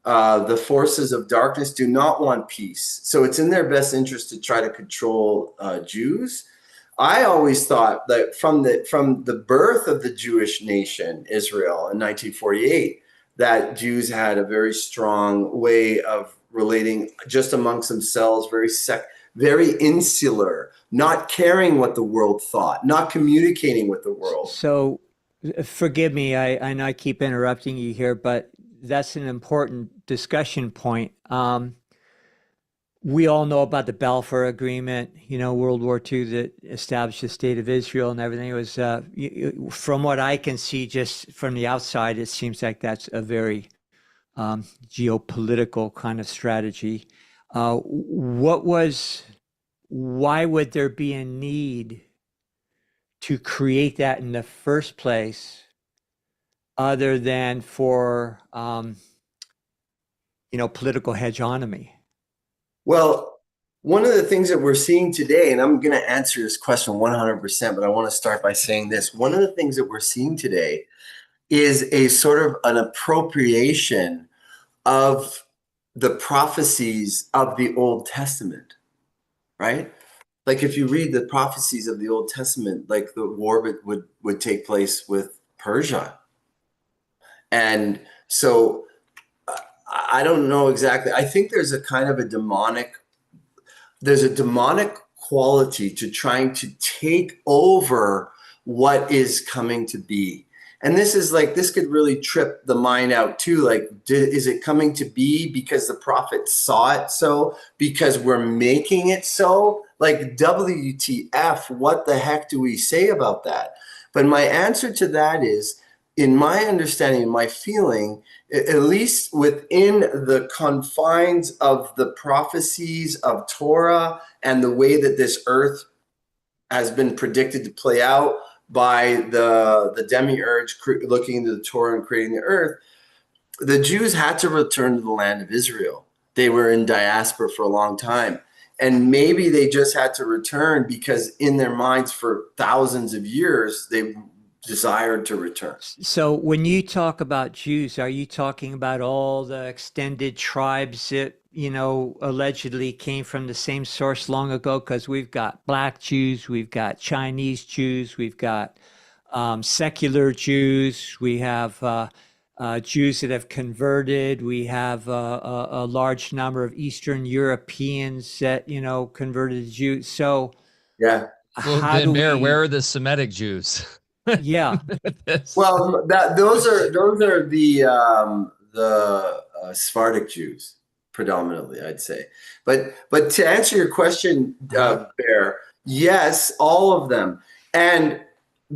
The forces of darkness do not want peace. So it's in their best interest to try to control Jews. I always thought that from the birth of the Jewish nation, Israel, in 1948, that Jews had a very strong way of relating just amongst themselves, very insular, not caring what the world thought, not communicating with the world. So forgive me, I know I keep interrupting you here, but that's an important discussion point. We all know about the Balfour Agreement, World War II, that established the state of Israel and everything. It was, from what I can see, just from the outside, it seems like that's a very geopolitical kind of strategy. Why would there be a need to create that in the first place, other than for, political hegemony? Well, one of the things that we're seeing today, and I'm going to answer this question 100%, but I want to start by saying this. One of the things that we're seeing today is a sort of an appropriation of the prophecies of the Old Testament, right? Like if you read the prophecies of the Old Testament, like the war would take place with Persia. And so I don't know exactly. I think there's a kind of a demonic quality to trying to take over what is coming to be. And this could really trip the mind out too. Like, is it coming to be because the prophet saw it so? Because we're making it so? Like, WTF, what the heck do we say about that? But my answer to that is, in my understanding, my feeling, at least within the confines of the prophecies of Torah and the way that this earth has been predicted to play out by the demiurge looking into the Torah and creating the earth, the Jews had to return to the land of Israel. They were in diaspora for a long time. And maybe they just had to return because in their minds for thousands of years, desired to return. So when you talk about Jews, are you talking about all the extended tribes that, allegedly came from the same source long ago? Because we've got Black Jews, we've got Chinese Jews, we've got secular Jews, we have Jews that have converted, we have a large number of Eastern Europeans that, converted to Jews. So Yeah. Well, how then do where we, are the Semitic Jews? yeah. Well, those are the Sephardic Jews predominantly, I'd say. But to answer your question, Bear, yes, all of them, and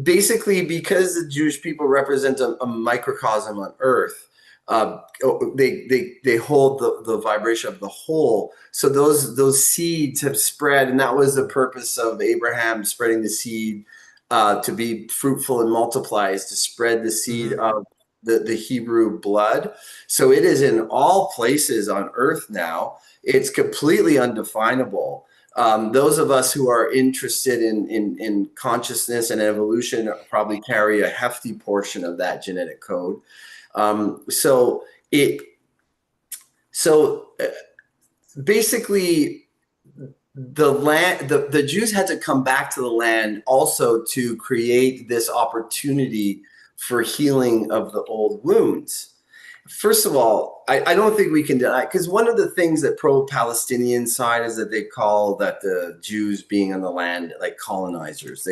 basically because the Jewish people represent a microcosm on Earth. They hold the vibration of the whole. So those seeds have spread, and that was the purpose of Abraham spreading the seed to be fruitful and multiply, is to spread the seed of the Hebrew blood. So it is in all places on Earth now. It's completely undefinable. Those of us who are interested in consciousness and evolution probably carry a hefty portion of that genetic code. So basically, the Jews had to come back to the land also to create this opportunity for healing of the old wounds. First of all, I don't think we can deny, because one of the things that pro-Palestinian side is that they call that the Jews being on the land like colonizers.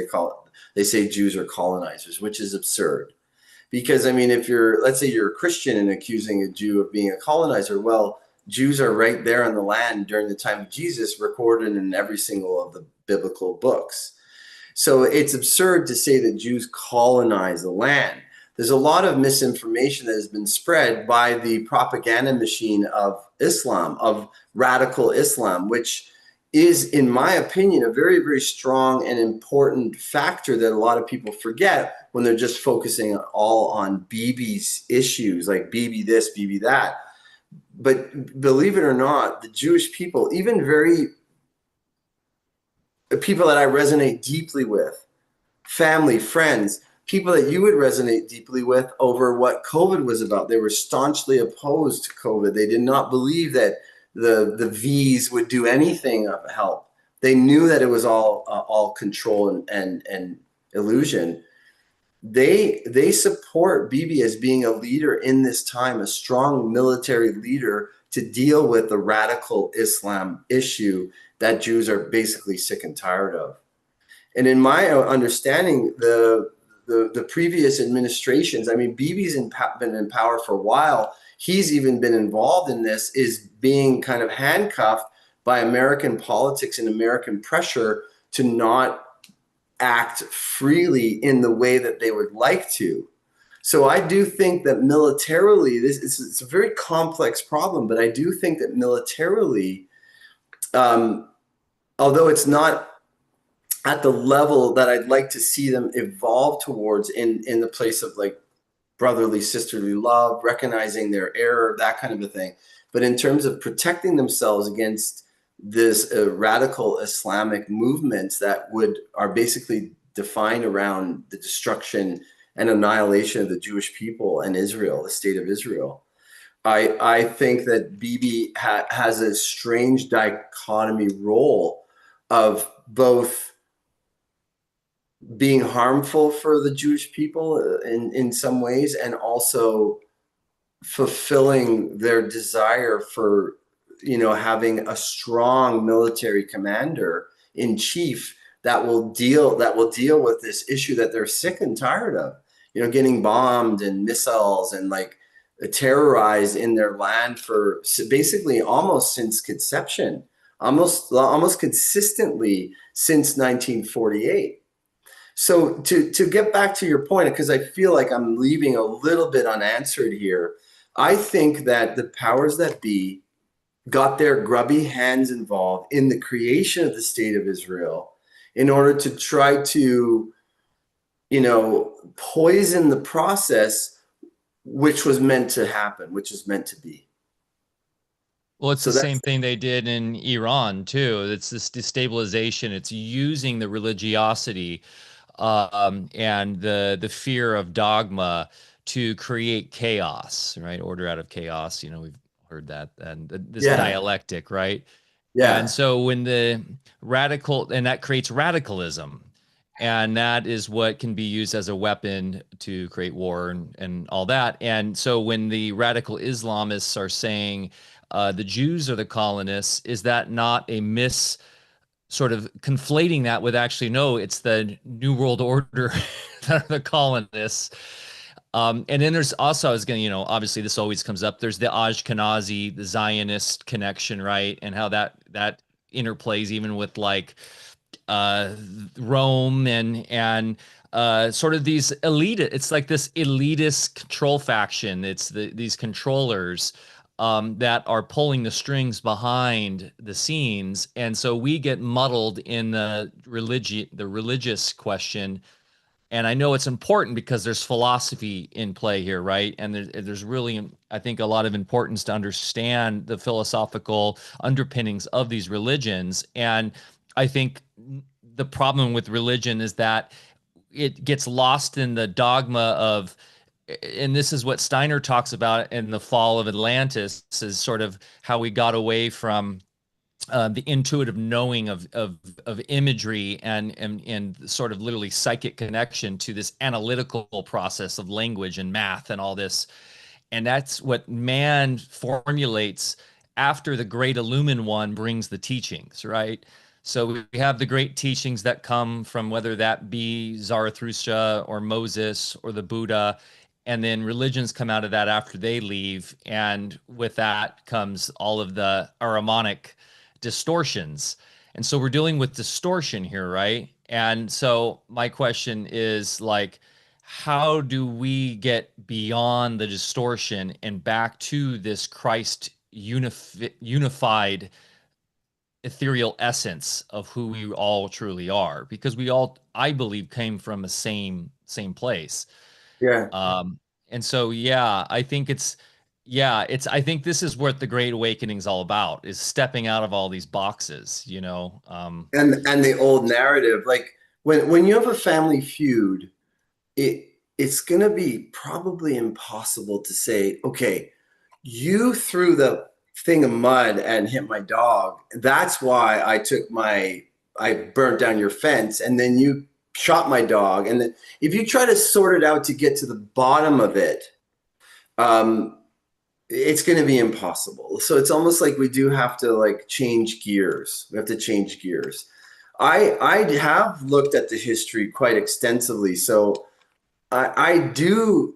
They say Jews are colonizers, which is absurd. Because I mean, let's say you're a Christian and accusing a Jew of being a colonizer, well, Jews are right there on the land during the time of Jesus, recorded in every single of the biblical books. So it's absurd to say that Jews colonize the land. There's a lot of misinformation that has been spread by the propaganda machine of Islam, of radical Islam, which is, in my opinion, a very, very strong and important factor that a lot of people forget when they're just focusing all on Bibi's issues, like Bibi this, Bibi that. But believe it or not, the Jewish people, even people that I resonate deeply with, family, friends, people that you would resonate deeply with over what COVID was about. They were staunchly opposed to COVID. They did not believe that the V's would do anything of help. They knew that it was all control and illusion. They support Bibi as being a leader in this time, a strong military leader to deal with the radical Islam issue that Jews are basically sick and tired of. And in my understanding, the previous administrations, I mean, Bibi's been in power for a while. He's even been involved in this, is being kind of handcuffed by American politics and American pressure to not act freely in the way that they would like to. So I do think that militarily, it's a very complex problem, but I do think that militarily, although it's not at the level that I'd like to see them evolve towards in the place of like brotherly, sisterly love, recognizing their error, that kind of a thing. But in terms of protecting themselves against this radical Islamic movements that are basically defined around the destruction and annihilation of the Jewish people and Israel, the state of Israel, I think that Bibi has a strange dichotomy role of both being harmful for the Jewish people in some ways, and also fulfilling their desire for, having a strong military commander in chief that will deal with this issue that they're sick and tired of, getting bombed and missiles and like terrorized in their land for basically almost since conception, almost consistently since 1948. So to get back to your point, because I feel like I'm leaving a little bit unanswered here, I think that the powers that be got their grubby hands involved in the creation of the state of Israel in order to try to, poison the process which was meant to happen, which is meant to be. Well, it's the same thing they did in Iran too. It's this destabilization. It's using the religiosity and the fear of dogma to create chaos, right? Order out of chaos. We've heard that, and this Yeah. dialectic, right? And Yeah. so when the radical, and that creates radicalism, and that is what can be used as a weapon to create war and all that. And so when the radical Islamists are saying the Jews are the colonists, is that not a sort of conflating that with actually, no, it's the New World Order that are the colonists? And then there's also, I was going to, obviously this always comes up. There's the Ashkenazi, the Zionist connection, right? And how that interplays even with like Rome and sort of these elite. It's like this elitist control faction. It's these controllers that are pulling the strings behind the scenes, and so we get muddled in the religious question. And I know it's important because there's philosophy in play here, right? And there's really, I think, a lot of importance to understand the philosophical underpinnings of these religions. And I think the problem with religion is that it gets lost in the dogma of, and this is what Steiner talks about in The Fall of Atlantis, is sort of how we got away from the intuitive knowing of imagery and sort of literally psychic connection to this analytical process of language and math and all this. And that's what man formulates after the great Illumined One brings the teachings, right? So we have the great teachings that come from, whether that be Zarathustra or Moses or the Buddha, and then religions come out of that after they leave. And with that comes all of the Ahrimanic distortions. And so we're dealing with distortion here, right? And so my question is, like, how do we get beyond the distortion and back to this Christ unified ethereal essence of who we all truly are? Because we all, I believe, came from the same place. Yeah. And so, yeah, I think I think this is what the Great Awakening is all about, is stepping out of all these boxes, And the old narrative, like when you have a family feud, it's going to be probably impossible to say, okay, you threw the thing of mud and hit my dog. That's why I burnt down your fence, and then you shot my dog. And then if you try to sort it out to get to the bottom of it, it's going to be impossible. So it's almost like we do have to like change gears. We have to change gears. I have looked at the history quite extensively. So I do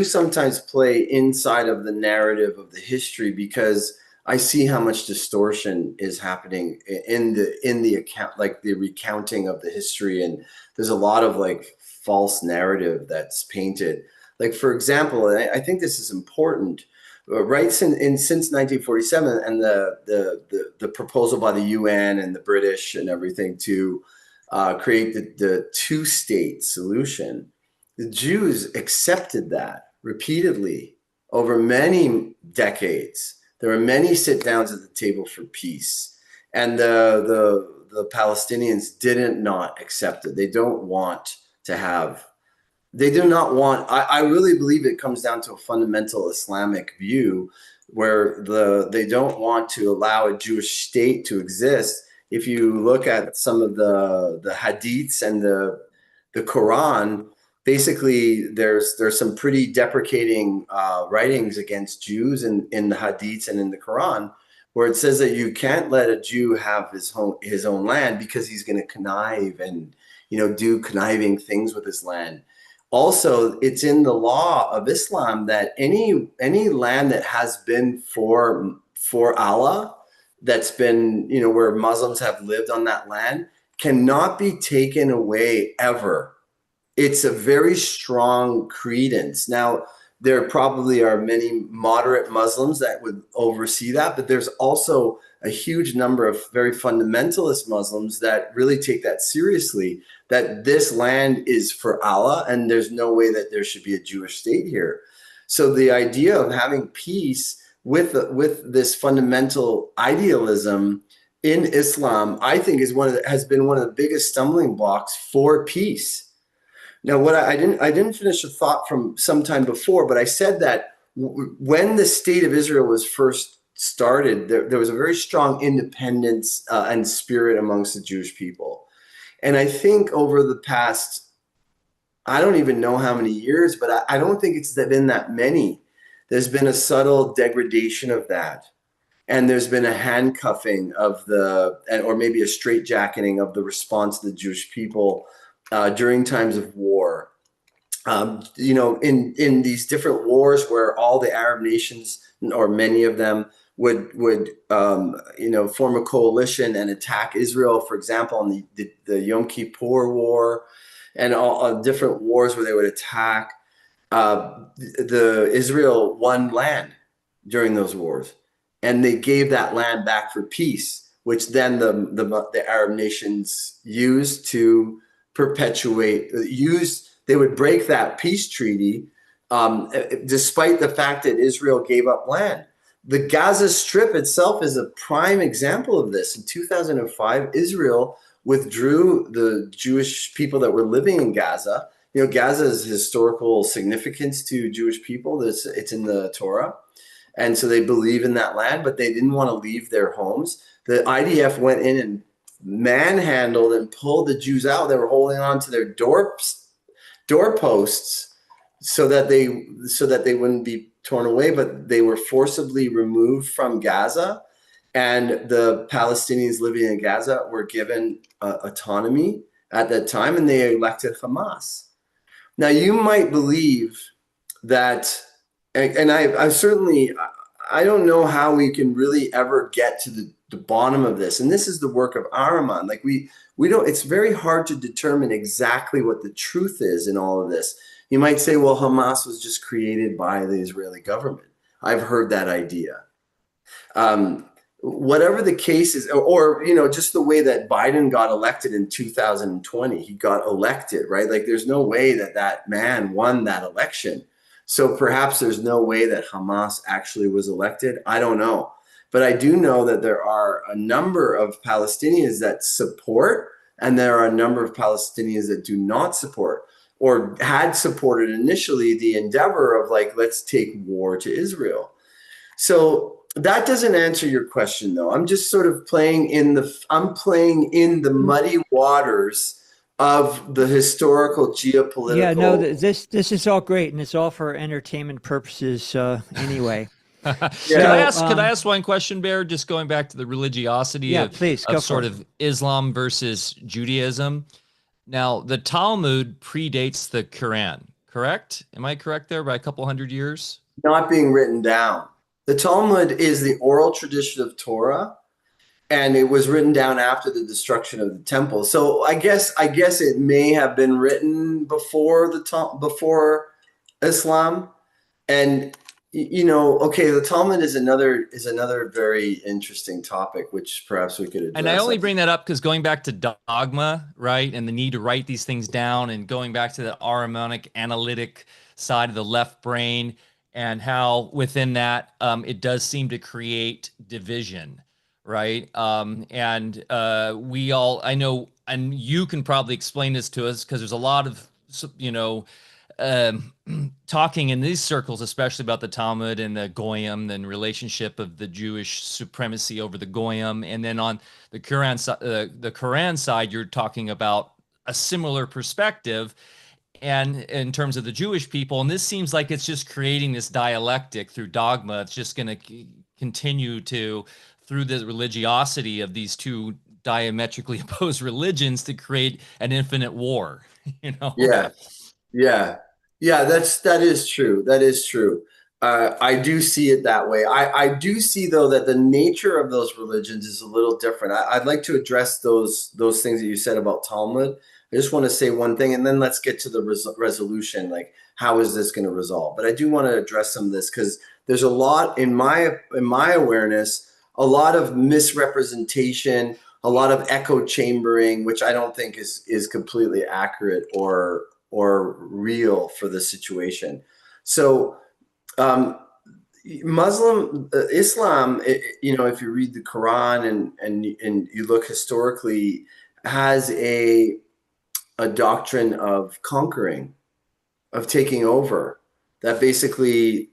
sometimes play inside of the narrative of the history, because I see how much distortion is happening in the account, like the recounting of the history. And there's a lot of like false narrative that's painted. Like, for example, and I think this is important, right? Since 1947 and the proposal by the UN and the British and everything to create the two-state solution, the Jews accepted that repeatedly over many decades. There were many sit-downs at the table for peace, and the Palestinians did not accept it. They don't want to have. They do not want. I really believe it comes down to a fundamental Islamic view, where they don't want to allow a Jewish state to exist. If you look at some of the hadiths and the Quran, basically there's some pretty deprecating writings against Jews in the hadiths and in the Quran, where it says that you can't let a Jew have his own land, because he's going to connive and do conniving things with his land. Also, it's in the law of Islam that any land that has been for Allah, that's been, where Muslims have lived on that land, cannot be taken away ever. It's a very strong credence. Now, there probably are many moderate Muslims that would oversee that, but there's also a huge number of very fundamentalist Muslims that really take that seriously, that this land is for Allah and there's no way that there should be a Jewish state here. So the idea of having peace with this fundamental idealism in Islam, I think has been one of the biggest stumbling blocks for peace. Now, what I didn't finish a thought from some time before, but I said that when the state of Israel was first started, there was a very strong independence and spirit amongst the Jewish people. And I think over the past, I don't even know how many years, but I don't think it's been that many. There's been a subtle degradation of that. And there's been a handcuffing of or maybe a straitjacketing of the response of the Jewish people during times of war. In these different wars where all the Arab nations, or many of them, would form a coalition and attack Israel, for example, in the Yom Kippur War, and all different wars where they would attack. Israel won land during those wars, and they gave that land back for peace, which then the Arab nations used to perpetuate. They would break that peace treaty, despite the fact that Israel gave up land. The Gaza Strip itself is a prime example of this. In 2005, Israel withdrew the Jewish people that were living in Gaza. Gaza's historical significance to Jewish people, it's in the Torah. And so they believe in that land, but they didn't want to leave their homes. The IDF went in and manhandled and pulled the Jews out. They were holding on to their doorposts so that they wouldn't be torn away, but they were forcibly removed from Gaza. And the Palestinians living in Gaza were given autonomy at that time, and they elected Hamas. Now, you might believe that, and I certainly, I don't know how we can really ever get to the bottom of this. And this is the work of Ahriman. Like we don't, it's very hard to determine exactly what the truth is in all of this. You might say, well, Hamas was just created by the Israeli government. I've heard that idea. Whatever the case is, or just the way that Biden got elected in 2020, he got elected, right? Like there's no way that man won that election. So perhaps there's no way that Hamas actually was elected. I don't know. But I do know that there are a number of Palestinians that support, and there are a number of Palestinians that do not support, or had supported initially the endeavor of let's take war to Israel. So that doesn't answer your question, though. I'm just sort of playing in the muddy waters of the historical geopolitical. Yeah, no, this is all great, and it's all for entertainment purposes anyway. Could I ask one question, Bear? Just going back to the religiosity of sort of Islam versus Judaism. Now, the Talmud predates the Quran, correct? Am I correct there by a couple hundred years? Not being written down. The Talmud is the oral tradition of Torah, and it was written down after the destruction of the temple. So I guess it may have been written before Islam, and the Talmud is another very interesting topic, which perhaps we could address. And I only bring that up because going back to dogma, right, and the need to write these things down, and going back to the Ahrimanic analytic side of the left brain, and how within that it does seem to create division, right? I know, and you can probably explain this to us because there's a lot of talking in these circles, especially about the Talmud and the Goyim and relationship of the Jewish supremacy over the Goyim. And then on the Quran side, you're talking about a similar perspective, and in terms of the Jewish people. And this seems like it's just creating this dialectic through dogma. It's just going to continue through the religiosity of these two diametrically opposed religions to create an infinite war, Yeah, that is true. That is true. I do see it that way. I do see, though, that the nature of those religions is a little different. I'd like to address those things that you said about Talmud. I just want to say one thing, and then let's get to the resolution. Like, how is this going to resolve? But I do want to address some of this because there's a lot in my awareness, a lot of misrepresentation, a lot of echo chambering, which I don't think is completely accurate or real for the situation. So Islam, if you read the Quran and you look historically, has a a doctrine of conquering, of taking over. That basically,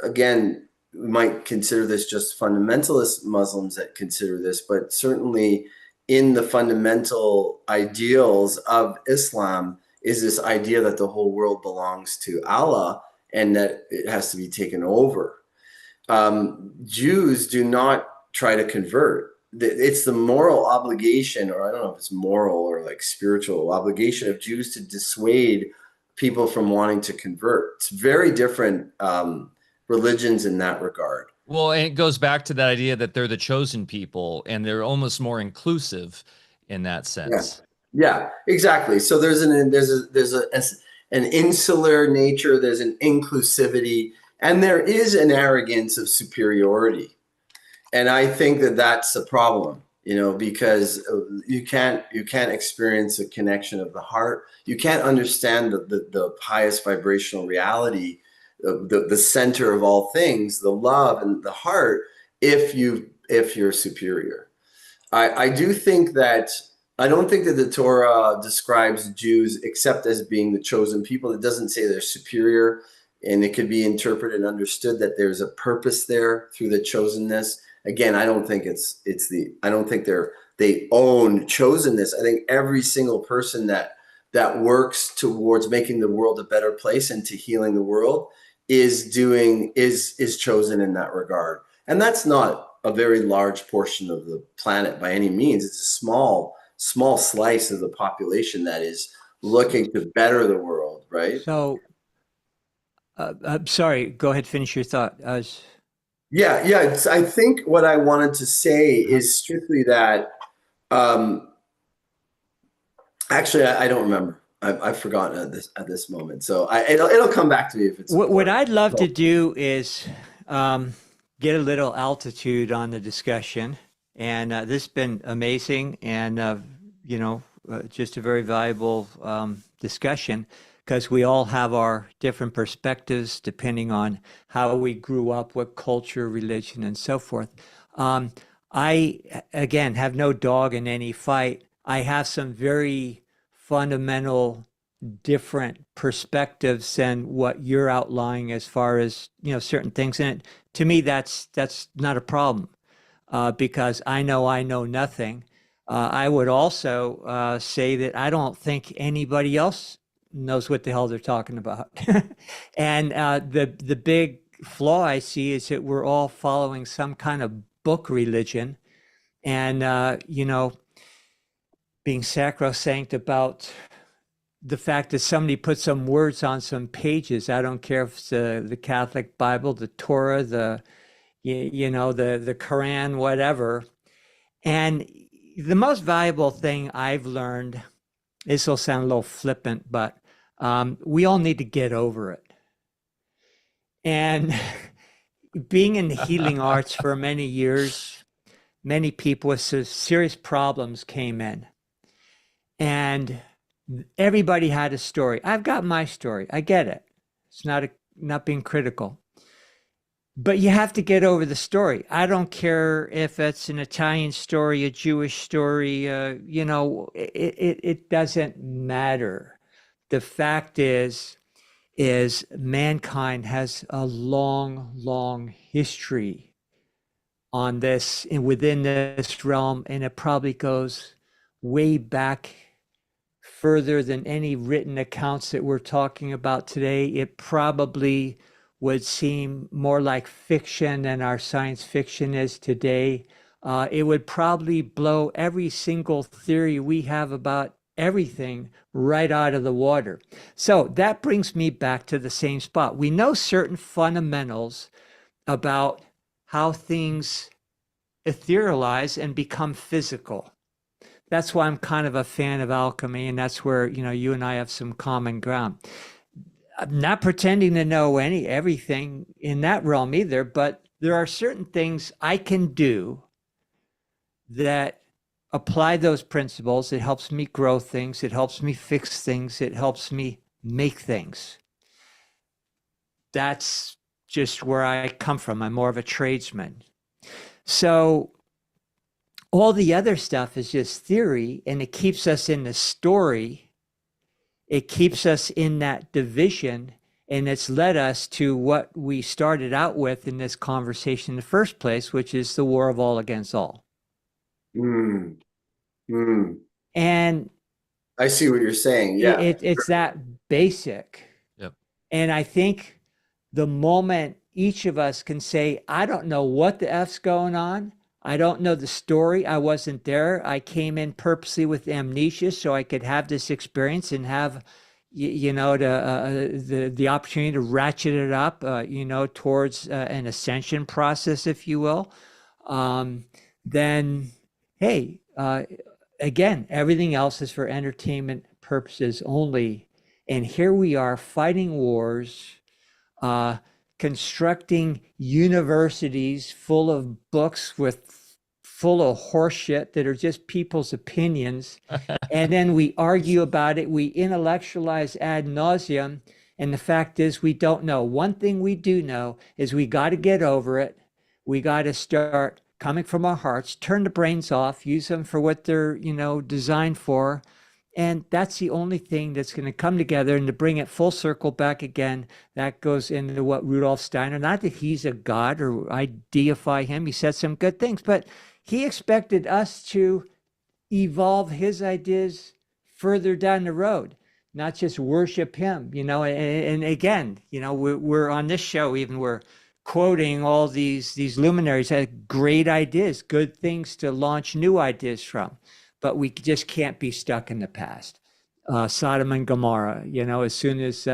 again, we might consider this just fundamentalist Muslims that consider this, but certainly in the fundamental ideals of Islam is this idea that the whole world belongs to Allah and that it has to be taken over. Jews do not try to convert. It's the moral obligation, or I don't know if it's moral or like spiritual obligation of Jews to dissuade people from wanting to convert. It's very different religions in that regard. Well, and it goes back to that idea that they're the chosen people and they're almost more inclusive in that sense. Yeah, exactly. So there's an insular nature, there's an inclusivity, and there is an arrogance of superiority. And I think that that's a problem, because you can't experience a connection of the heart. You can't understand the highest vibrational reality, the center of all things, the love and the heart, if you're superior. I do think that I don't think that the Torah describes Jews except as being the chosen people. It doesn't say they're superior, and it could be interpreted and understood that there's a purpose there through the chosenness. Again, I don't think I don't think they own chosenness. I think every single person that works towards making the world a better place and to healing the world is chosen in that regard. And that's not a very large portion of the planet by any means. It's a small slice of the population that is looking to better the world, right? So, I'm sorry, go ahead, finish your thought. Yeah. I think what I wanted to say is strictly that, actually, I don't remember. I've forgotten at this moment. So it'll come back to me if it's. What I'd love to do is get a little altitude on the discussion. And this has been amazing and, just a very valuable discussion, because we all have our different perspectives depending on how we grew up, what culture, religion, and so forth. I, again, have no dog in any fight. I have some very fundamental different perspectives than what you're outlining as far as, certain things. And to me, that's not a problem. Because I know nothing. I would also say that I don't think anybody else knows what the hell they're talking about. And the big flaw I see is that we're all following some kind of book religion and, being sacrosanct about the fact that somebody put some words on some pages. I don't care if it's the Catholic Bible, the Torah, the Quran, whatever. And the most valuable thing I've learned, this will sound a little flippant, but we all need to get over it. And being in the healing arts for many years, many people with serious problems came in. And everybody had a story. I've got my story. I get it. It's not being critical. But you have to get over the story. I don't care if it's an Italian story, a Jewish story, it doesn't matter. The fact is mankind has a long, long history on this and within this realm, and it probably goes way back further than any written accounts that we're talking about today. It probably would seem more like fiction than our science fiction is today. It would probably blow every single theory we have about everything right out of the water. So that brings me back to the same spot. We know certain fundamentals about how things etherealize and become physical. That's why I'm kind of a fan of alchemy, and that's where, you and I have some common ground. I'm not pretending to know everything in that realm either, but there are certain things I can do that apply those principles. It helps me grow things. It helps me fix things. It helps me make things. That's just where I come from. I'm more of a tradesman. So all the other stuff is just theory, and it keeps us in the story it keeps us in that division, and it's led us to what we started out with in this conversation in the first place, which is the war of all against all. Mm, mm. And I see what you're saying. Yeah. it's that basic. Yep. And I think the moment each of us can say, I don't know what the F's going on. I don't know the story. I wasn't there. I came in purposely with amnesia so I could have this experience and have, the opportunity to ratchet it up, towards an ascension process, if you will. Then, hey, again, everything else is for entertainment purposes only. And here we are fighting wars, constructing universities full of books full of horseshit that are just people's opinions. And then we argue about it. We intellectualize ad nauseum. And the fact is, we don't know. One thing we do know is we got to get over it. We got to start coming from our hearts, turn the brains off, use them for what they're, designed for. And that's the only thing that's going to come together. And to bring it full circle back again, that goes into what Rudolf Steiner, not that he's a god or I deify him, he said some good things, but he expected us to evolve his ideas further down the road, not just worship him, and again, we're on this show, even we're quoting all these luminaries had great ideas, good things to launch new ideas from. But we just can't be stuck in the past. Sodom and Gomorrah, as soon as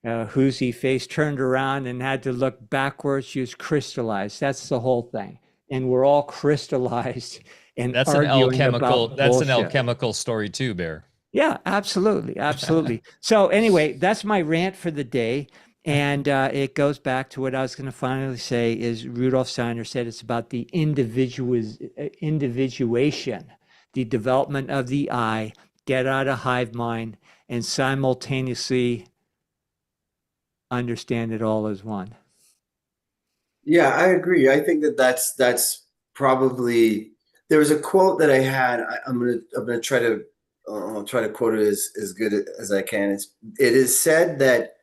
Huzi face turned around and had to look backwards, she was crystallized. That's the whole thing. And we're all crystallized and That's an alchemical, that's an alchemical story too, Bear. Yeah, absolutely. Absolutely. So anyway, that's my rant for the day. And it goes back to what I was going to finally say is Rudolf Steiner said it's about the individuation, the development of the I, get out of hive mind, and simultaneously understand it all as one. Yeah, I agree. I think that's probably, there was a quote that I had. I'm gonna try to I'll try to quote it as good as I can. It is said that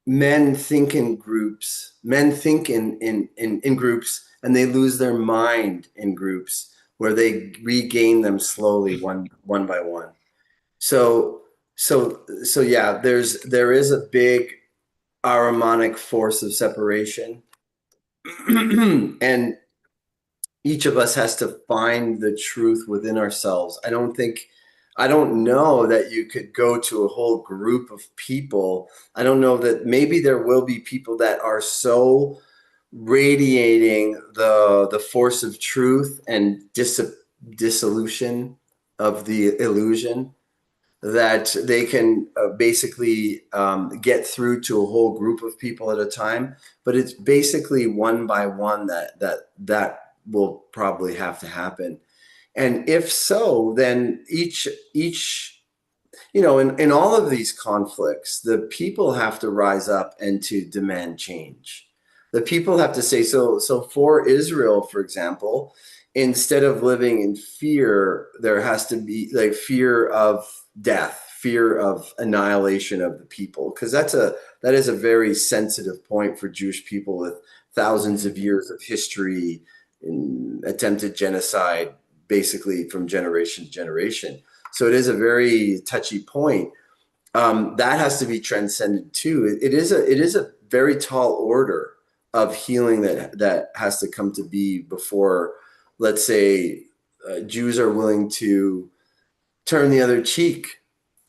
men think in groups. Men think in groups, and they lose their mind in groups where they regain them slowly, one by one. So yeah, there is a big Ahrimanic force of separation, and each of us has to find the truth within ourselves. I don't know that you could go to a whole group of people. I don't know that maybe there will be people that are so radiating the force of truth and dissolution of the illusion that they can basically get through to a whole group of people at a time. But it's basically one by one that will probably have to happen. And if so, then each in all of these conflicts, the people have to rise up and to demand change. The people have to say, so for Israel, for example, instead of living in fear, there has to be like fear of death, fear of annihilation of the people, because that is a very sensitive point for Jewish people with thousands of years of history in attempted genocide, basically from generation to generation. So it is a very touchy point. That has to be transcended too. It is a very tall order of healing that has to come to be before, let's say, Jews are willing to turn the other cheek.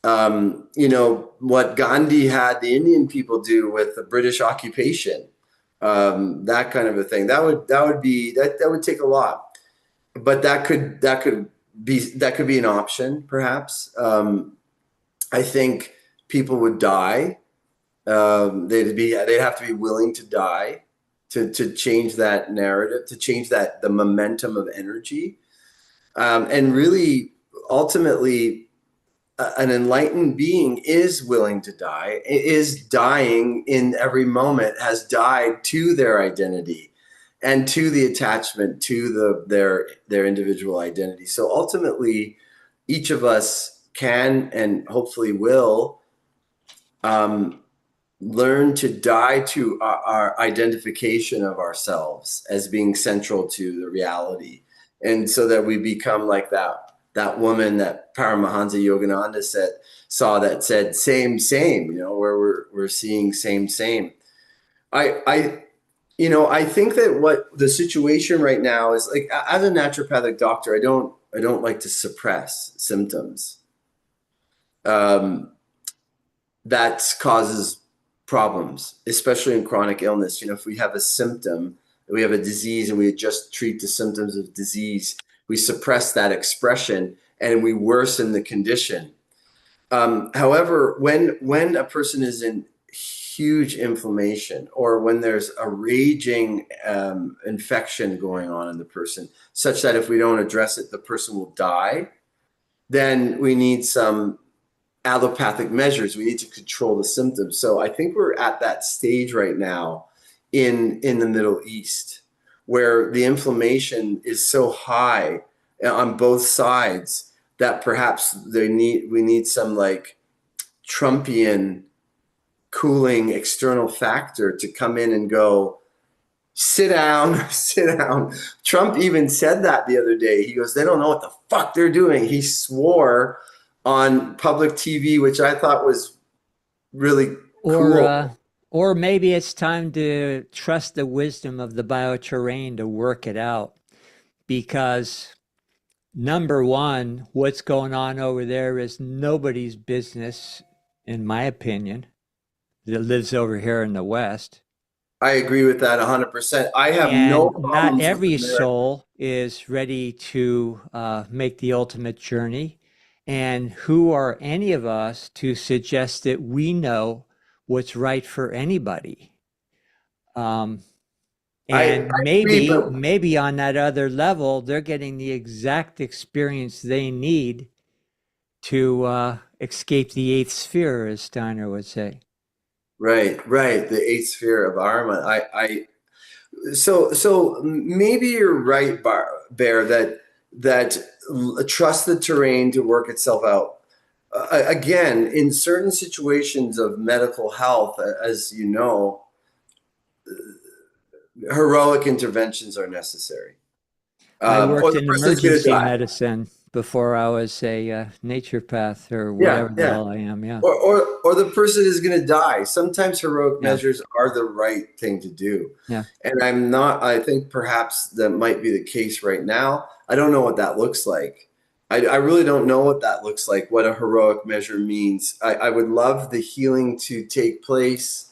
What Gandhi had the Indian people do with the British occupation, that kind of a thing. That would take a lot, but that could be an option, perhaps. I think people would die. They'd have to be willing to die to change that narrative, to change the momentum of energy, and really, ultimately, an enlightened being is willing to die, is dying in every moment, has died to their identity and to the attachment to their individual identity. So ultimately, each of us can and hopefully will learn to die to our identification of ourselves as being central to the reality. And so that we become like that woman that Paramahansa Yogananda saw that said, same, where we're seeing same. I think that what the situation right now is like, as a naturopathic doctor, I don't like to suppress symptoms. That causes problems, especially in chronic illness. If we have a symptom, we have a disease, and we just treat the symptoms of disease, we suppress that expression and we worsen the condition. However, when a person is in huge inflammation, or when there's a raging infection going on in the person, such that if we don't address it, the person will die, then we need some allopathic measures. We need to control the symptoms. So I think we're at that stage right now in the Middle East, where the inflammation is so high on both sides that perhaps we need some like Trumpian cooling external factor to come in and go, sit down, sit down. Trump even said that the other day. He goes, they don't know what the fuck they're doing. He swore on public TV, which I thought was really cool. Or maybe it's time to trust the wisdom of the bioterrain to work it out. Because number one, what's going on over there is nobody's business, in my opinion, that lives over here in the West. I agree with that 100%. I have no problems. Not every soul is ready to make the ultimate journey. And who are any of us to suggest that we know what's right for anybody? Maybe on that other level, they're getting the exact experience they need to escape the eighth sphere, as Steiner would say. Right. The eighth sphere of Ahriman. So maybe you're right, Bear, that trust the terrain to work itself out. Again, in certain situations of medical health, as you know, heroic interventions are necessary. I worked in emergency medicine before I was a naturopath or whatever the hell I am. Yeah. Or the person is going to die. Sometimes heroic measures are the right thing to do. Yeah. And I think perhaps that might be the case right now. I don't know what that looks like. I really don't know what that looks like, what a heroic measure means. I would love the healing to take place.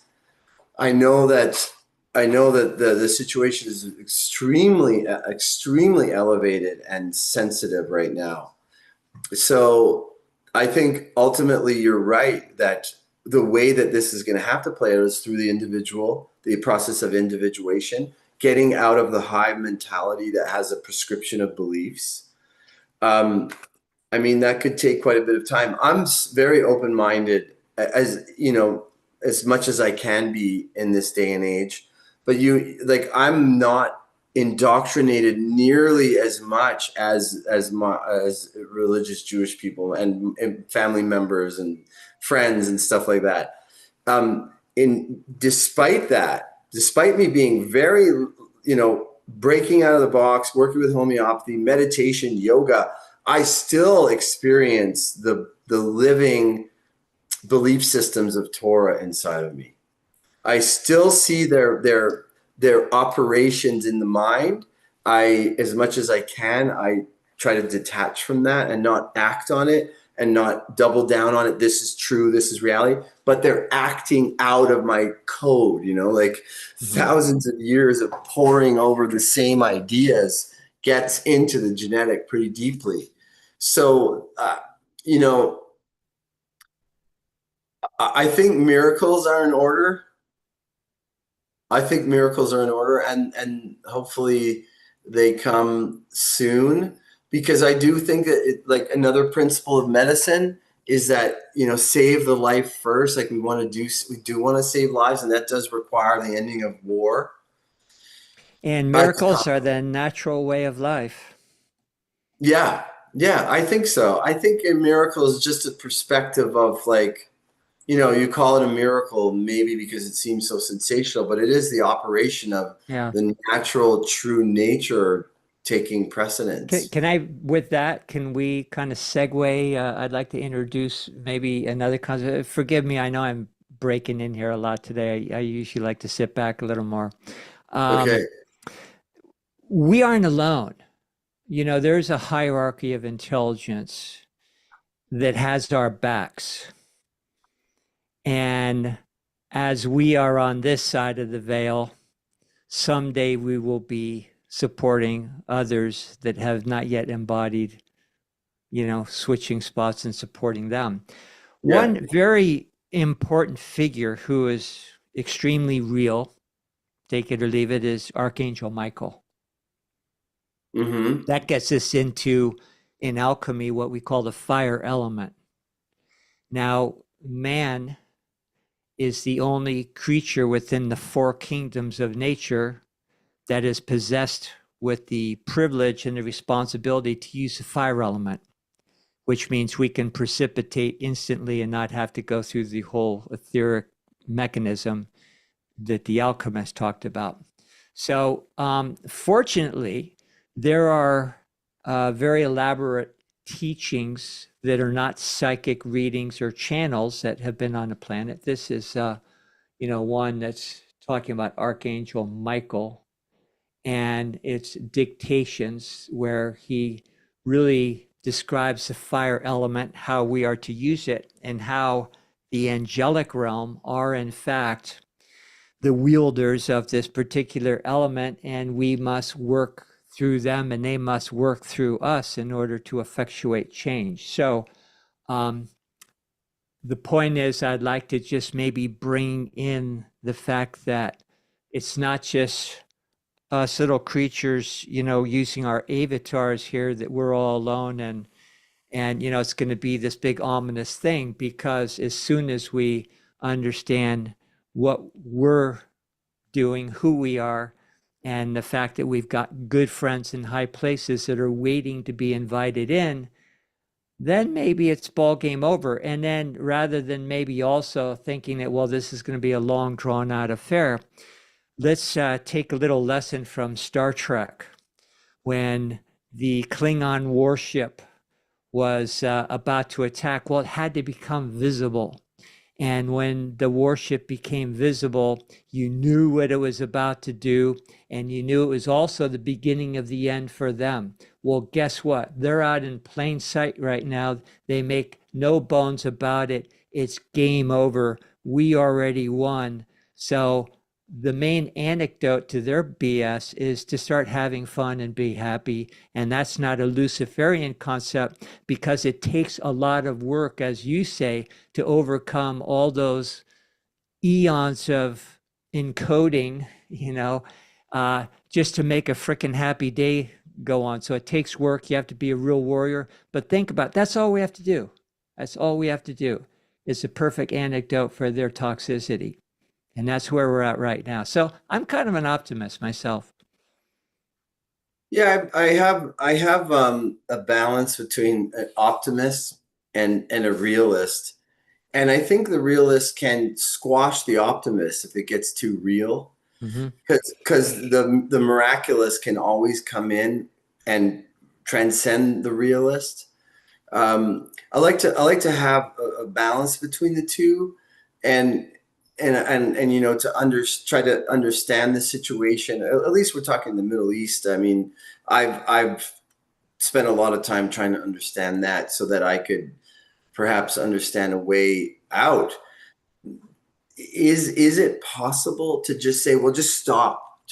I know that the situation is extremely elevated and sensitive right now. So I think ultimately you're right that the way that this is going to have to play out is through the process of individuation, getting out of the hive mentality that has a prescription of beliefs. That could take quite a bit of time. I'm very open-minded, as much as I can be in this day and age. But I'm not indoctrinated nearly as much as religious Jewish people and family members and friends and stuff like that. Despite me being very, breaking out of the box, working with homeopathy, meditation, yoga, I still experience the living belief systems of Torah inside of me. I still see their operations in the mind. As much as I can, I try to detach from that and not act on it and not double down on it. This is true. This is reality. But they're acting out of my code, thousands of years of poring over the same ideas gets into the genetic pretty deeply. So, I think miracles are in order. And hopefully they come soon, because I do think that another principle of medicine is that, save the life first. We do want to save lives, and that does require the ending of war. And miracles are the natural way of life. Yeah. Yeah, I think so. I think a miracle is just a perspective of like, you call it a miracle maybe because it seems so sensational, but it is the operation of Yeah. the natural, true nature taking precedence. Can I, with that, can we kind of segue? I'd like to introduce maybe another concept. Forgive me, I know I'm breaking in here a lot today. I usually like to sit back a little more. Okay. Um, we aren't alone. There's a hierarchy of intelligence that has our backs. And as we are on this side of the veil, someday we will be supporting others that have not yet embodied, switching spots and supporting them. Yeah. One very important figure who is extremely real, take it or leave it, is Archangel Michael. Mm-hmm. That gets us into, in alchemy, what we call the fire element. Now, man is the only creature within the four kingdoms of nature that is possessed with the privilege and the responsibility to use the fire element, which means we can precipitate instantly and not have to go through the whole etheric mechanism that the alchemist talked about. So, fortunately, there are very elaborate teachings that are not psychic readings or channels that have been on the planet. This is, one that's talking about Archangel Michael, and it's dictations where he really describes the fire element, how we are to use it, and how the angelic realm are, in fact, the wielders of this particular element, and we must work through them and they must work through us in order to effectuate change. So, the point is, I'd like to just maybe bring in the fact that it's not just us little creatures, using our avatars here, that we're all alone, and it's going to be this big ominous thing, because as soon as we understand what we're doing, who we are, and the fact that we've got good friends in high places that are waiting to be invited in, then maybe it's ball game over. And then rather than maybe also thinking that, well, this is going to be a long drawn out affair, let's take a little lesson from Star Trek when the Klingon warship was about to attack. Well, it had to become visible. And when the warship became visible, you knew what it was about to do, and you knew it was also the beginning of the end for them. Well, guess what? They're out in plain sight right now. They make no bones about it. It's game over. We already won. So the main antidote to their BS is to start having fun and be happy. And that's not a Luciferian concept, because it takes a lot of work, as you say, to overcome all those eons of encoding, just to make a freaking happy day go on. So it takes work. You have to be a real warrior. But think about it. That's all we have to do. That's all we have to do. It's a perfect antidote for their toxicity. And that's where we're at right now. So I'm kind of an optimist myself. Yeah, I have a balance between an optimist and a realist. And I think the realist can squash the optimist if it gets too real. Mm-hmm. Because the miraculous can always come in and transcend the realist. I like to have a balance between the two, and try to understand the situation. At least we're talking the Middle East. I mean, I've spent a lot of time trying to understand that so that I could perhaps understand a way out. Is it possible to just say, well, just stop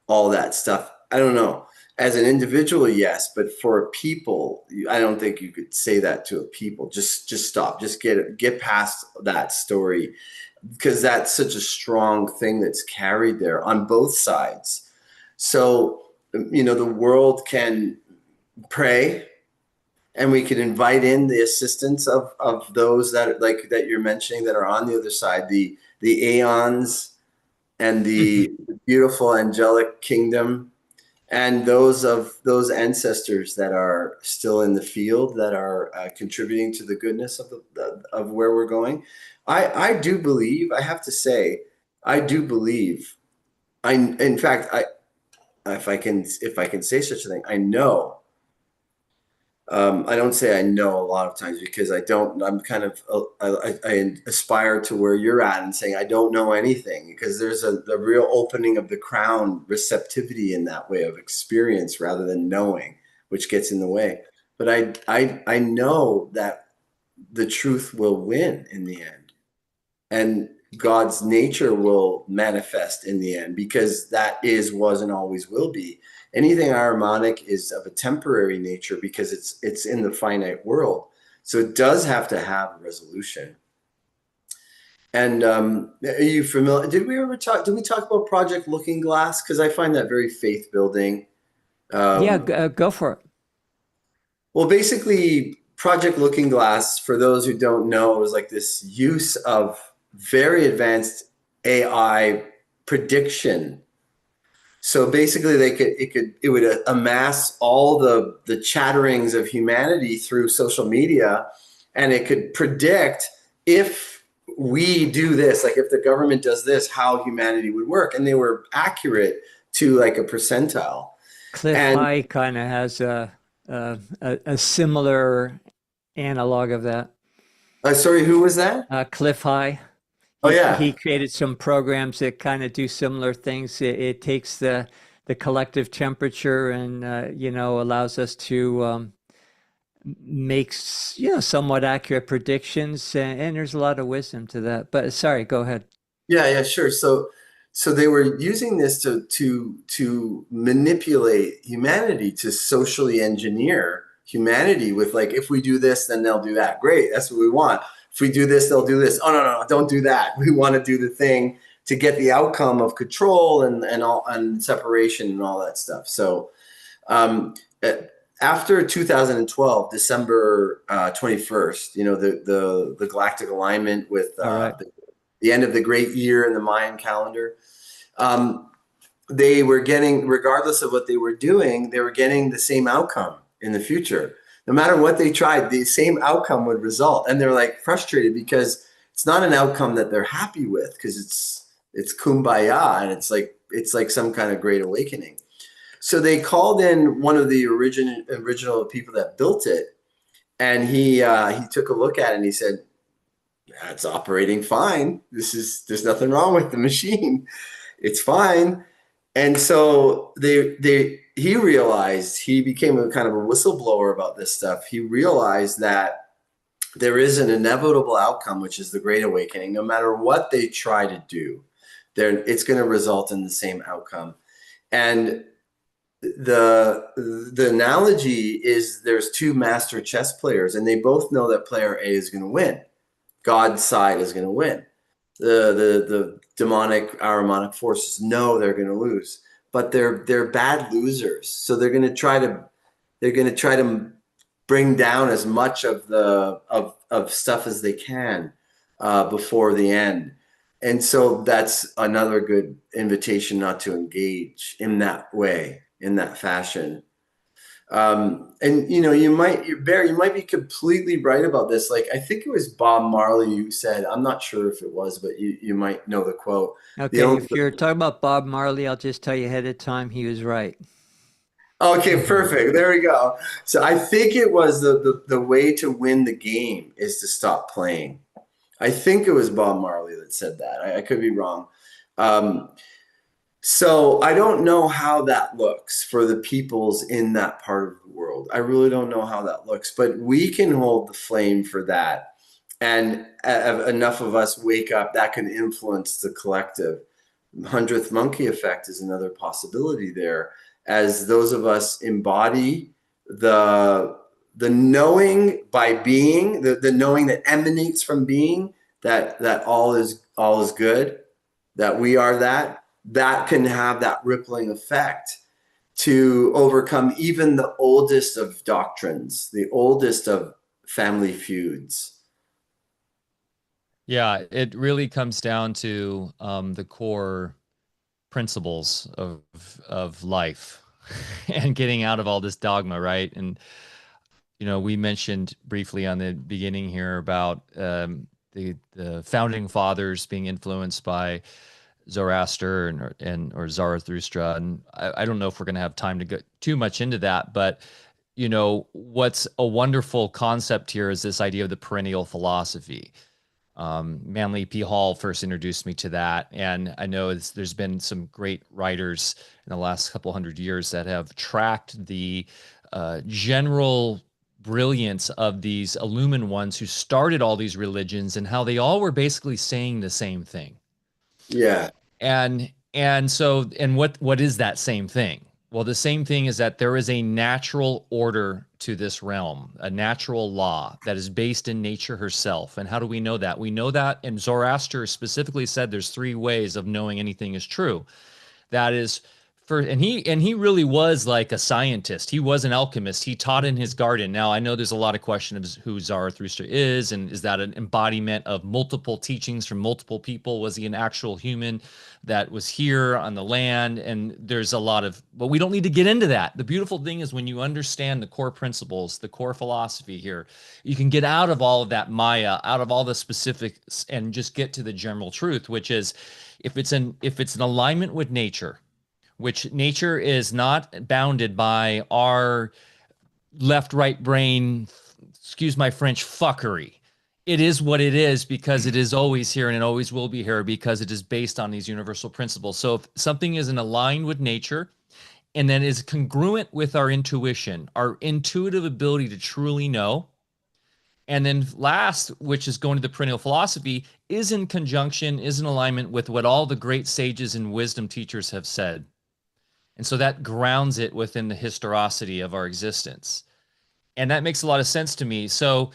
all that stuff? I don't know. As an individual, yes, but for a people, I don't think you could say that to a people. Just stop. Just get past that story, because that's such a strong thing that's carried there on both sides. So, the world can pray, and we can invite in the assistance of those that you're mentioning that are on the other side, the aeons and the beautiful angelic kingdom, and those ancestors that are still in the field, that are contributing to the goodness of of where we're going. I do believe, I have to say, I do believe. In fact, if I can say such a thing, I know. I don't say I know a lot of times, because I don't. I'm kind of I aspire to where you're at and saying I don't know anything, because there's a real opening of the crown receptivity in that way of experience rather than knowing, which gets in the way. But I know that the truth will win in the end, and God's nature will manifest in the end, because that is, was, and always will be. Anything harmonic is of a temporary nature, because it's in the finite world. So it does have to have a resolution. And are you familiar? Did we talk about Project Looking Glass? Because I find that very faith building. Yeah, Um, go for it. well, basically, Project Looking Glass, for those who don't know, was like this use of very advanced AI prediction. So basically, it would amass all the chatterings of humanity through social media, and it could predict, if we do this, like if the government does this, how humanity would work, and they were accurate to like a percentile. Cliff And High kind of has a similar analog of that. sorry, who was that? Cliff High. Oh He yeah. created some programs that kind of do similar things. It takes the collective temperature and allows us to make somewhat accurate predictions. And there's a lot of wisdom to that. But sorry, go ahead. Yeah, sure. So they were using this to manipulate humanity, to socially engineer humanity with, like, if we do this, then they'll do that. Great, that's what we want. If we do this, they'll do this. Oh no, don't do that. We want to do the thing to get the outcome of control and all, and separation and all that stuff. So um, uh, after 2012, December 21st, the galactic alignment with All right. the end of the great year in the Mayan calendar. Um, they were getting, regardless of what they were doing, they were getting the same outcome in the future. No matter what they tried, the same outcome would result. And they're like frustrated, because it's not an outcome that they're happy with, because it's kumbaya, and it's like some kind of great awakening. So they called in one of the original people that built it, and he took a look at it, and he said, yeah, it's operating fine. There's nothing wrong with the machine. It's fine. And so he realized, he became a kind of a whistleblower about this stuff. He realized that there is an inevitable outcome, which is the Great Awakening. No matter what they try to do, it's going to result in the same outcome. And the analogy is, there's two master chess players, and they both know that player A is going to win. God's side is going to win. The demonic Ahrimanic forces know they're going to lose, but they're bad losers. So they're going to try to bring down as much of the of stuff as they can before the end. And so that's another good invitation not to engage in that way, in that fashion. And Barry, you might be completely right about this. Like, I think it was Bob Marley who said, I'm not sure if it was, but you might know the quote. Okay, if you're talking about Bob Marley, I'll just tell you ahead of time he was right. Okay, perfect. There we go. So I think it was the way to win the game is to stop playing. I think it was Bob Marley that said that. I could be wrong. Um, So I don't know how that looks for the peoples in that part of the world. I really don't know how that looks, but we can hold the flame for that. And enough of us wake up, that can influence the collective. 100th monkey effect is another possibility there, as those of us embody the knowing by being, the knowing that emanates from being, that all is good, that we are that can have that rippling effect to overcome even the oldest of doctrines, the oldest of family feuds. Yeah, it really comes down to the core principles of life. and getting out of all this dogma, right? And we mentioned briefly on the beginning here about the founding fathers being influenced by Zoroaster or Zarathustra, and I don't know if we're going to have time to go too much into that, but what's a wonderful concept here is this idea of the perennial philosophy. Manly P. Hall first introduced me to that, and I know there's been some great writers in the last couple hundred years that have tracked the general brilliance of these Illumined ones who started all these religions and how they all were basically saying the same thing. Yeah. And what is that same thing? Well, the same thing is that there is a natural order to this realm, a natural law that is based in nature herself. And how do we know that? We know that, and Zoroaster specifically said there's three ways of knowing anything is true. That is, and he really was like a scientist. He was an alchemist. He taught in his garden. Now, I know there's a lot of question of who Zarathustra is, and is that an embodiment of multiple teachings from multiple people? Was he an actual human that was here on the land? And there's a lot of, but we don't need to get into that. The beautiful thing is when you understand the core principles, the core philosophy here, you can get out of all of that Maya, out of all the specifics, and just get to the general truth, which is if it's an alignment with nature, which nature is not bounded by our left, right brain, excuse my French, fuckery. It is what it is because it is always here and it always will be here because it is based on these universal principles. So if something isn't aligned with nature and then is congruent with our intuition, our intuitive ability to truly know, and then last, which is going to the perennial philosophy, is in conjunction, is in alignment with what all the great sages and wisdom teachers have said. And so that grounds it within the historicity of our existence. And that makes a lot of sense to me. So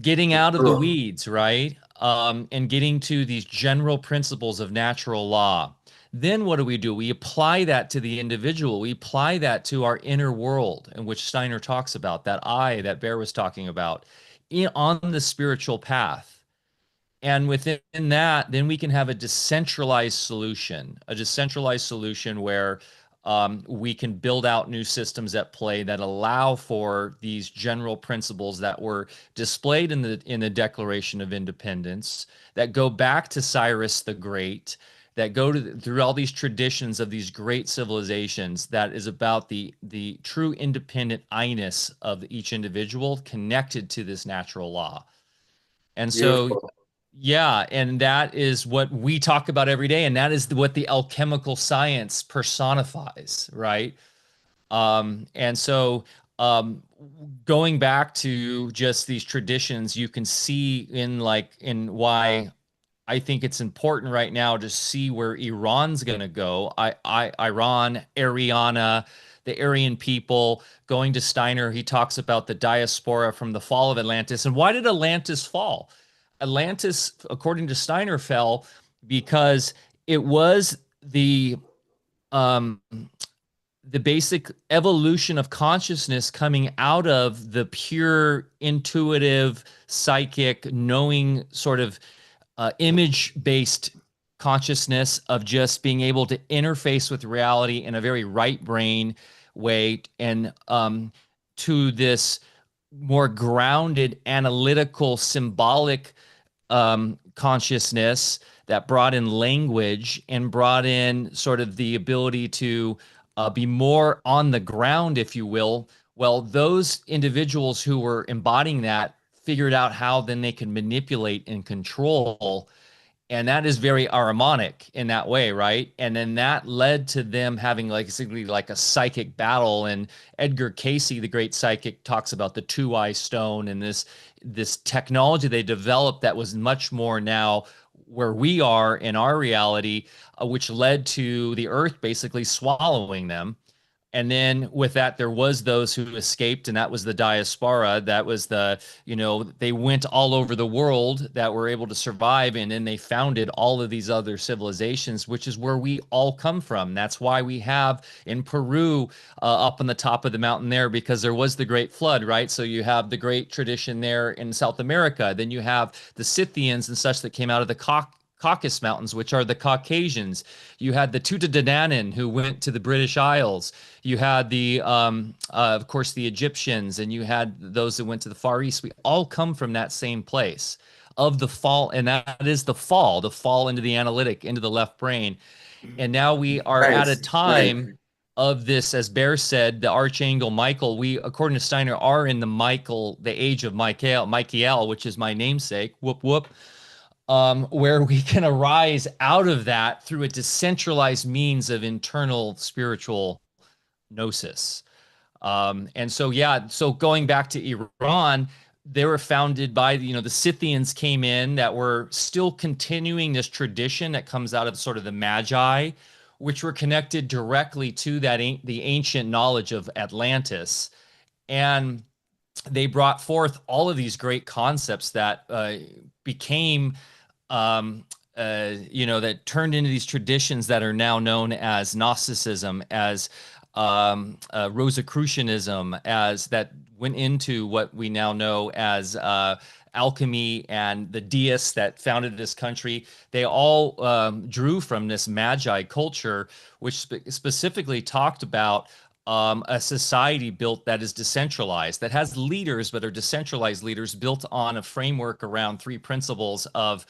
getting out of the weeds, right? And getting to these general principles of natural law. Then what do? We apply that to the individual. We apply that to our inner world, in which Steiner talks about, that I that Bear was talking about, on the spiritual path. And within that, then we can have a decentralized solution where we can build out new systems at play that allow for these general principles that were displayed in the Declaration of Independence, that go back to Cyrus the Great, that go through all these traditions of these great civilizations, that is about the true independent I-ness of each individual connected to this natural law. And Beautiful. so, yeah, and that is what we talk about every day, and that is what the alchemical science personifies, right? And so, going back to just these traditions, you can see in why I think it's important right now to see where Iran's going to go. Iran, Ariana, the Aryan people. Going to Steiner, he talks about the diaspora from the fall of Atlantis. And why did Atlantis fall? Atlantis, according to Steiner, fell because it was the basic evolution of consciousness coming out of the pure intuitive, psychic, knowing sort of image-based consciousness of just being able to interface with reality in a very right brain way, and to this more grounded, analytical, symbolic consciousness that brought in language and brought in sort of the ability to be more on the ground, if you will. Well, those individuals who were embodying that figured out how then they can manipulate and control. And that is very Ahrimanic in that way, right? And then that led to them having basically like a psychic battle. And Edgar Casey, the great psychic, talks about the two-eye stone and this technology they developed that was much more now where we are in our reality, which led to the earth basically swallowing them. And then with that, there was those who escaped, and that was the diaspora. That was they went all over the world that were able to survive, and then they founded all of these other civilizations, which is where we all come from. That's why we have in Peru, up on the top of the mountain there, because there was the Great Flood, right? So you have the great tradition there in South America. Then you have the Scythians and such that came out of the Caucasus Mountains, which are the Caucasians. You had the Tuatha who went to the British Isles. You had of course, the Egyptians, and you had those that went to the Far East. We all come from that same place of the fall, and that is the fall into the analytic, into the left brain. And now we are Right, at a right. time of this, as Bear said, the archangel Michael. We, according to Steiner, are in the age of Michael, which is my namesake. Whoop whoop. Where we can arise out of that through a decentralized means of internal spiritual gnosis. And so, yeah, so going back to Iran, they were founded by, the Scythians came in that were still continuing this tradition that comes out of sort of the Magi, which were connected directly to the ancient knowledge of Atlantis. And they brought forth all of these great concepts that became that turned into these traditions that are now known as Gnosticism, as Rosicrucianism, as that went into what we now know as alchemy, and the deists that founded this country. They all drew from this Magi culture, which specifically talked about a society built that is decentralized, that has leaders, but are decentralized leaders built on a framework around three principles of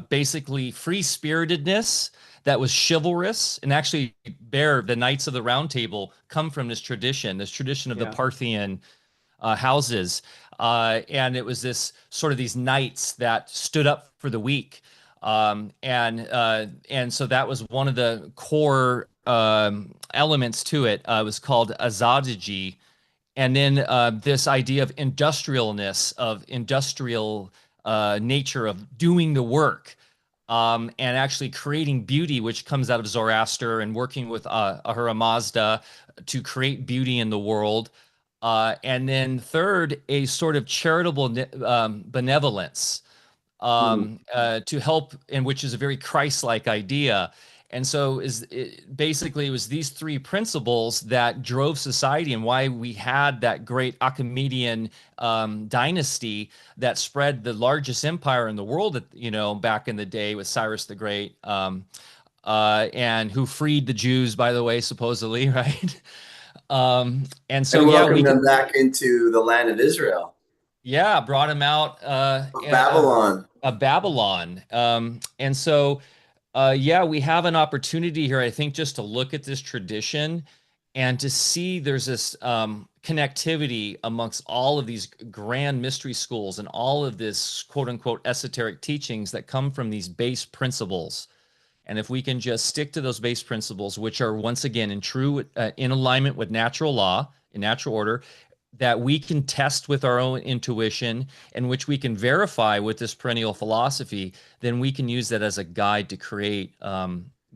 basically free-spiritedness, that was chivalrous. And actually, the Knights of the Round Table come from this tradition of the Parthian houses. And it was this sort of these knights that stood up for the weak. And so that was one of the core elements to it. It was called azadiji. And then this idea of industrialness, of industrial nature, of doing the work, and actually creating beauty, which comes out of Zoroaster, and working with Ahura Mazda to create beauty in the world. And then third, a sort of charitable benevolence to help, and which is a very Christ-like idea. And so basically it was these three principles that drove society, and why we had that great Achaemenian dynasty that spread the largest empire in the world, back in the day, with Cyrus the Great, and who freed the Jews, by the way, supposedly, right? And so, And yeah, welcome them back into the land of Israel. Yeah, brought him out Babylon. Babylon. And so, we have an opportunity here, I think, just to look at this tradition and to see there's this connectivity amongst all of these grand mystery schools and all of this quote unquote esoteric teachings that come from these base principles. And if we can just stick to those base principles, which are once again in alignment with natural law, in natural order, that we can test with our own intuition, and which we can verify with this perennial philosophy, then we can use that as a guide to create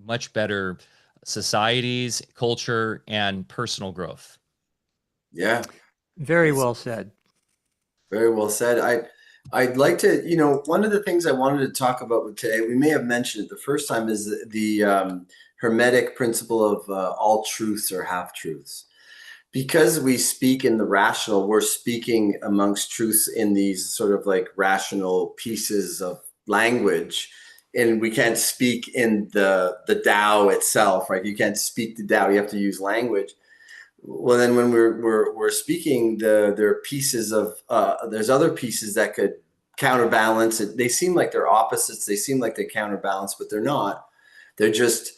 much better societies, culture, and personal growth. Yeah. Very well said. Very well said. I'd like to, one of the things I wanted to talk about today, we may have mentioned it the first time, is the Hermetic principle of all truths are half truths. Because we speak in the rational, we're speaking amongst truths in these sort of like rational pieces of language, and we can't speak in the Tao itself, right? You can't speak the Tao, you have to use language. Well, then when we're speaking, there are pieces of there's other pieces that could counterbalance it. They seem like they're opposites. They seem like they counterbalance, but they're not. They're just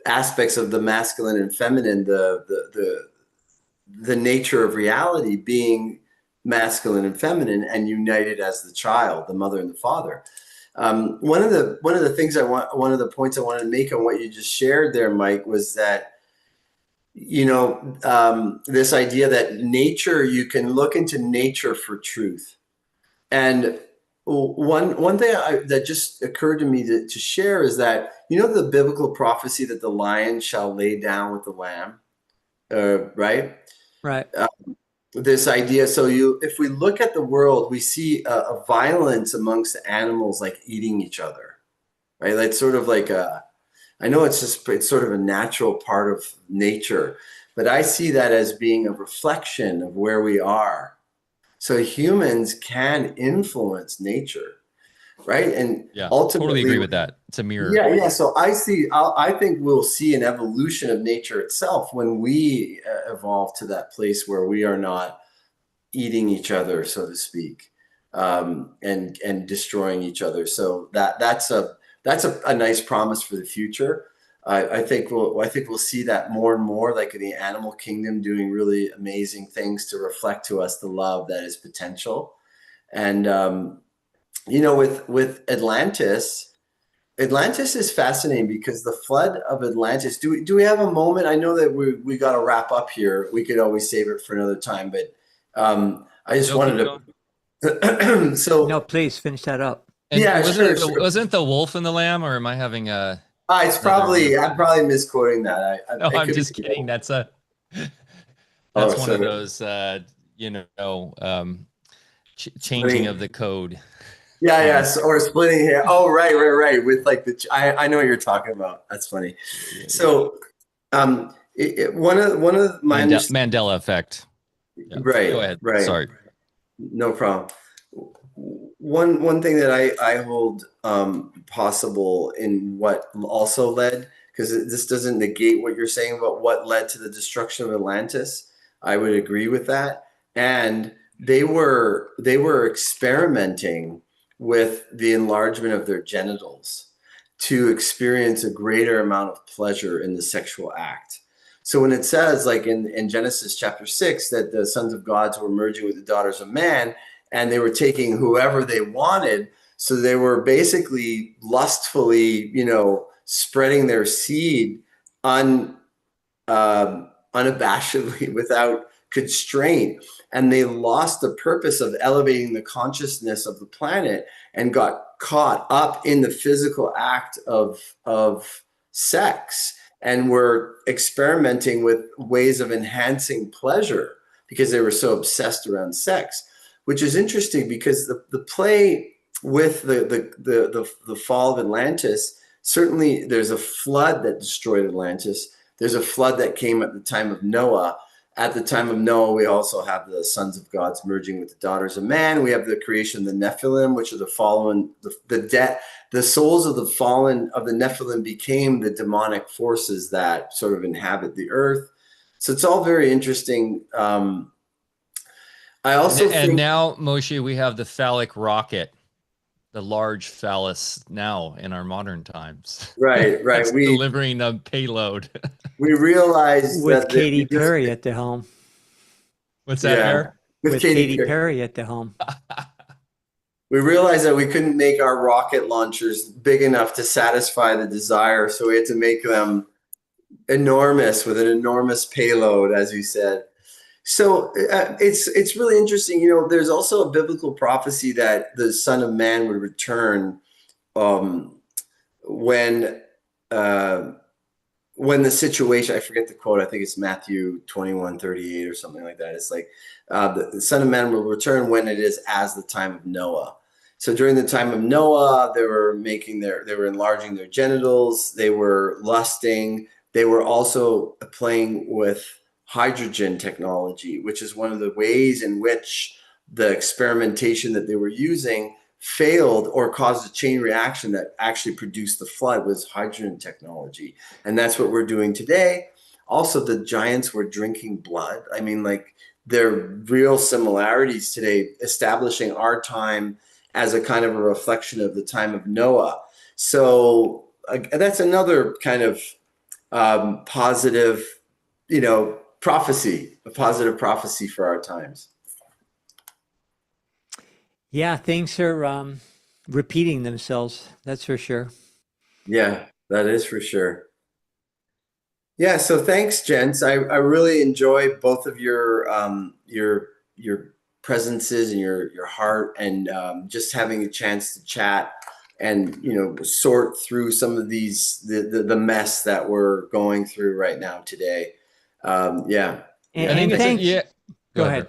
aspects of the masculine and feminine, the nature of reality being masculine and feminine and united as the child, the mother and the father. One of the points I wanted to make on what you just shared there, Mike, was that this idea that nature, you can look into nature for truth. And one thing that just occurred to me to share is that, the biblical prophecy that the lion shall lay down with the lamb, right? Right. This idea. So if we look at the world, we see a violence amongst the animals, like eating each other, right? Like sort of like I know it's sort of a natural part of nature, but I see that as being a reflection of where we are. So humans can influence nature. right? And Yeah, totally agree ultimately, with that. It's a mirror. yeah. So I think we'll see an evolution of nature itself when we evolve to that place where we are not eating each other, so to speak, and destroying each other. So that's a nice promise for the future. I think we'll see that more and more, like in the animal kingdom, doing really amazing things to reflect to us the love that is potential. And with Atlantis. Atlantis is fascinating because the flood of Atlantis. Do we have a moment? I know that we got to wrap up here. We could always save it for another time, but I just No, keep wanted going. to. No, So please finish that up. And yeah, sure, sure. wasn't the wolf and the lamb, or am I having a It's another view? probably I'm probably misquoting that. No, It I'm could be. just kidding. Oh, That's one of sorry. those you know changing Splitting. of the code Yeah, moments. yes, or splitting hair. Oh, right. With like I know what you're talking about. That's funny. Yeah. So, one of my Mandela effect. Yeah. Go right, ahead. right. Sorry. No problem. One thing that I hold possible in what also led, because this doesn't negate what you're saying about what led to the destruction of Atlantis. I would agree with that. And they were experimenting with the enlargement of their genitals to experience a greater amount of pleasure in the sexual act. So when it says, like in Genesis chapter 6, that the sons of gods were merging with the daughters of man, and they were taking whoever they wanted. So they were basically lustfully, spreading their seed unabashedly without constraint. And they lost the purpose of elevating the consciousness of the planet and got caught up in the physical act of sex, and were experimenting with ways of enhancing pleasure because they were so obsessed around sex, which is interesting because the play with the fall of Atlantis, certainly there's a flood that destroyed Atlantis. There's a flood that came at the time of Noah. At the time of Noah, we also have the sons of gods merging with the daughters of man. We have the creation of the Nephilim, which are the fallen, the souls of the fallen of the Nephilim became the demonic forces that sort of inhabit the earth. So it's all very interesting. I also And think, now, Moshe, we have the phallic rocket, the large phallus now in our modern times. right. That's We delivering a payload. we realized With that Katy we just, Perry at the helm. What's that, yeah, Bear? with With Katy Katy Perry. Perry at the helm. We realized that we couldn't make our rocket launchers big enough to satisfy the desire, so we had to make them enormous with an enormous payload, as you said. So it's really interesting. There's also a biblical prophecy that the Son of Man would return um, when uh, when the situation, I forget the quote, I think it's Matthew 21:38 or something like that. It's like the Son of Man will return when it is as the time of Noah. So during the time of Noah, they were enlarging their genitals, they were lusting, they were also playing with hydrogen technology, which is one of the ways in which the experimentation that they were using failed or caused a chain reaction that actually produced the flood, was hydrogen technology. And that's what we're doing today. Also, the giants were drinking blood. I mean, like, there are real similarities today, establishing our time as a kind of a reflection of the time of Noah. So that's another kind of positive, prophecy, a positive prophecy for our times. Yeah, things are repeating themselves. That's for sure. Yeah, that is for sure. Yeah, so thanks, gents. I really enjoy both of your presences and your heart, and just having a chance to chat and sort through some of the mess that we're going through right now today. Yeah, And, yeah. I think and it's thanks. yeah. Go Bear. ahead.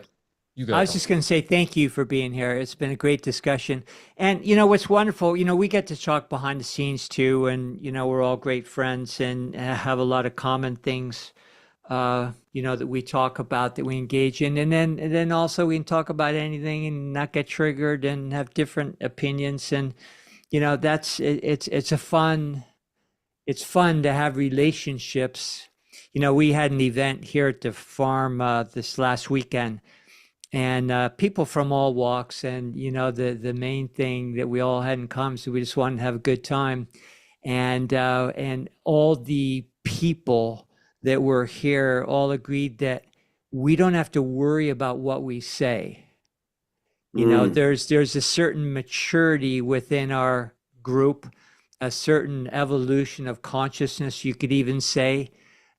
You I go. was just going to say thank you for being here. It's been a great discussion. And what's wonderful, we get to talk behind the scenes too, and we're all great friends and have a lot of common things that we talk about, that we engage in. And then also we can talk about anything and not get triggered and have different opinions. And that's it's a fun it's fun to have relationships. We had an event here at the farm this last weekend, and people from all walks. And the main thing that we all had in common is we just wanted to have a good time. And all the people that were here all agreed that we don't have to worry about what we say. Mm. There's a certain maturity within our group, a certain evolution of consciousness, you could even say,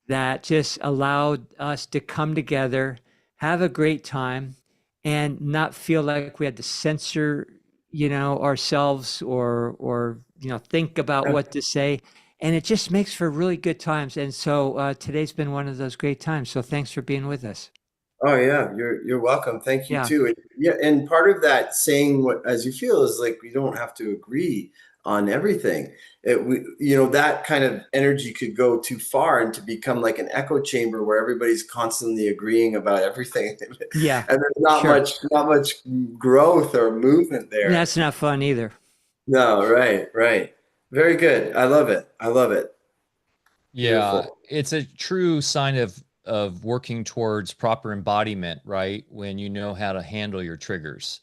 that just allowed us to come together, have a great time, and not feel like we had to censor, ourselves, or think about what to say. And it just makes for really good times. And so today's been one of those great times. So thanks for being with us. Oh yeah, you're welcome. Thank you Yeah. too. And, yeah, and part of that saying what as you feel is like we don't have to agree on everything. That kind of energy could go too far and to become like an echo chamber where everybody's constantly agreeing about everything, Yeah, and there's not sure. much growth or movement there. That's not fun either. No, right, right. Very good. I love it. I love it. Yeah, Beautiful. it's a true sign of working towards proper embodiment, right? When you know how to handle your triggers,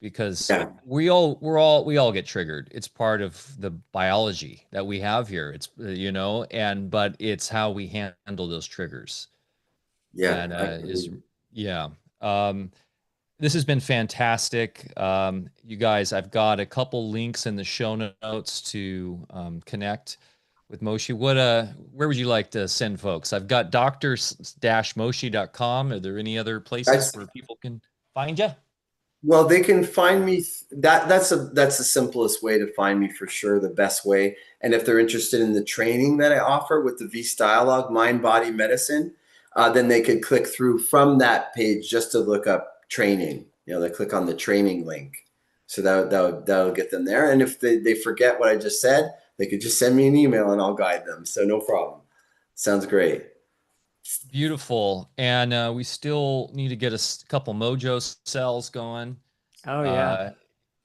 because Yeah, we all get triggered. It's part of the biology that we have here. It's but it's how we handle those triggers yeah. that I is agree. yeah. This has been fantastic. You guys, I've got a couple links in the show notes to connect with Moshe. Where would you like to send folks? I've got doctor-moshe.com. Are there any other places That's where people can find you? Well, they can find me that's the simplest way to find me for sure, the best way. And if they're interested in the training that I offer with the Vis Dialogue, Mind Body Medicine, then they could click through from that page just to look up training. They click on the training link. So that'll get them there. And if they forget what I just said, they could just send me an email and I'll guide them. So no problem. Sounds great. Beautiful. And we still need to get couple mojo cells going. Oh, yeah. Uh,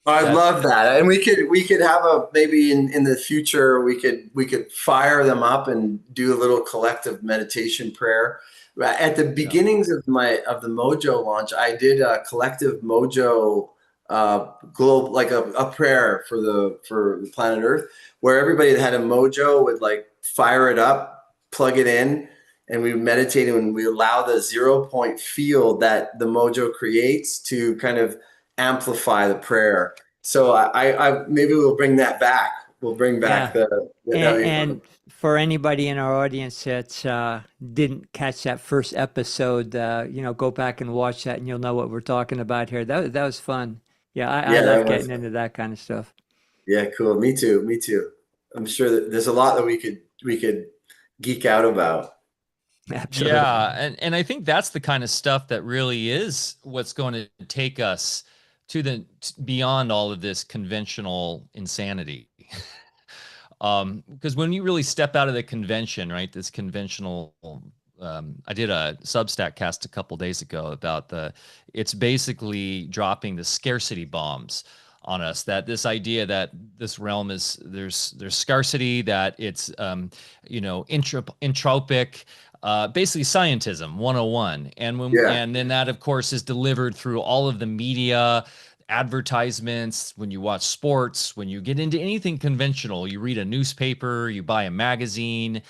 I that's love that, and we could have a maybe in the future we could fire them up and do a little collective meditation prayer. At the yeah. beginnings of the Mojo launch, I did a collective Mojo globe like a prayer for the planet Earth, where everybody that had a Mojo would like fire it up, plug it in, and we meditate and we allow the 0 point field that the Mojo creates to kind of amplify the prayer. So I maybe we'll bring that back. We'll bring back Yeah. the And, that'd be fun. and for anybody in our audience that didn't catch that first episode, go back and watch that and you'll know what we're talking about here. That was fun. Yeah, I Yeah, like that was getting fun. into that kind of stuff. Yeah, cool. Me too. Me too. I'm sure that there's a lot that we could geek out about. Absolutely. Yeah, and I think that's the kind of stuff that really is what's going to take us to the beyond all of this conventional insanity. Because when you really step out of the convention, right, this conventional, I did a Substack cast a couple days ago about it's basically dropping the scarcity bombs on us. That this idea that this realm is there's scarcity, that it's entropic, basically scientism 101. Yeah, And then that of course is delivered through all of the media, advertisements, when you watch sports, when you get into anything conventional, you read a newspaper, you buy a magazine,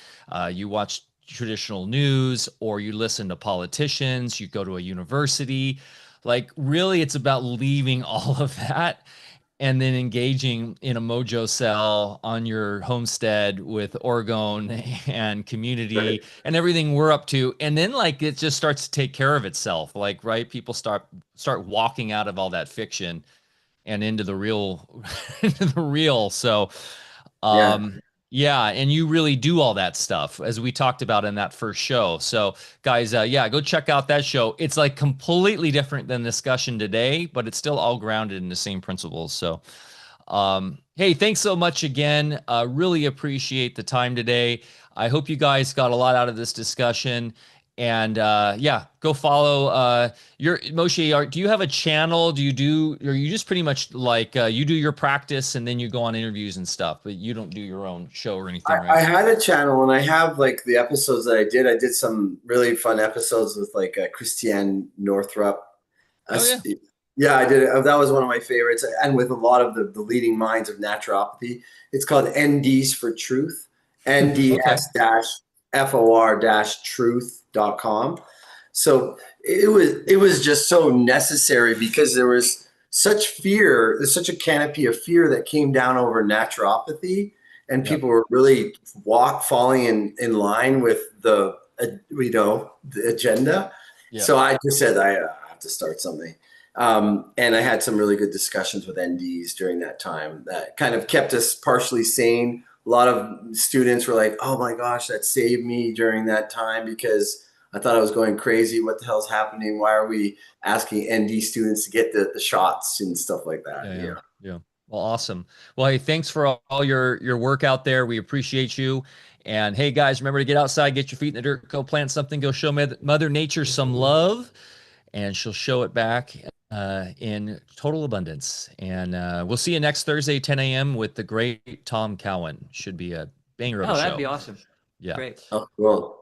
you watch traditional news, or you listen to politicians, you go to a university. Like, really, it's about leaving all of that and then engaging in a mojo cell on your homestead with orgone and right. community and everything we're up to. And then like it just starts to take care of itself. Like, right, people start walking out of all that fiction and into the real into the real. So Yeah, yeah, and you really do all that stuff as we talked about in that first show. So guys, yeah, go check out that show. It's like completely different than the discussion today, but it's still all grounded in the same principles. So hey, thanks so much again. Really appreciate the time today. I hope you guys got a lot out of this discussion. And yeah, go follow your Moshe. Do you have a channel? Or you just pretty much like you do your practice and then you go on interviews and stuff, but you don't do your own show or anything, right? I had a channel and I have like the episodes that I did. I did some really fun episodes with like Christiane Northrup. Oh yeah. Yeah, I did it. That was one of my favorites. And with a lot of the leading minds of naturopathy. It's called NDs for Truth, Okay. nds-for-truth.com. So it was just so necessary because there was such fear, there's such a canopy of fear that came down over naturopathy, and Yep. people were really falling in line with the the agenda. Yep. So I just said I have to start something. And I had some really good discussions with NDs during that time that kind of kept us partially sane. A lot of students were like, oh my gosh, that saved me during that time because I thought I was going crazy. What the hell's happening? Why are we asking ND students to get the shots and stuff like that? Yeah, yeah, Yeah. yeah. Well, awesome. Well, hey, thanks for all your work out there. We appreciate you. And hey, guys, remember to get outside, get your feet in the dirt, go plant something, go show Mother Nature some love, and she'll show it back in total abundance. And we'll see you next Thursday, 10 a.m. with the great Tom Cowan. Should be a banger of a Oh, that'd show. be awesome. Yeah. Great. Oh, cool.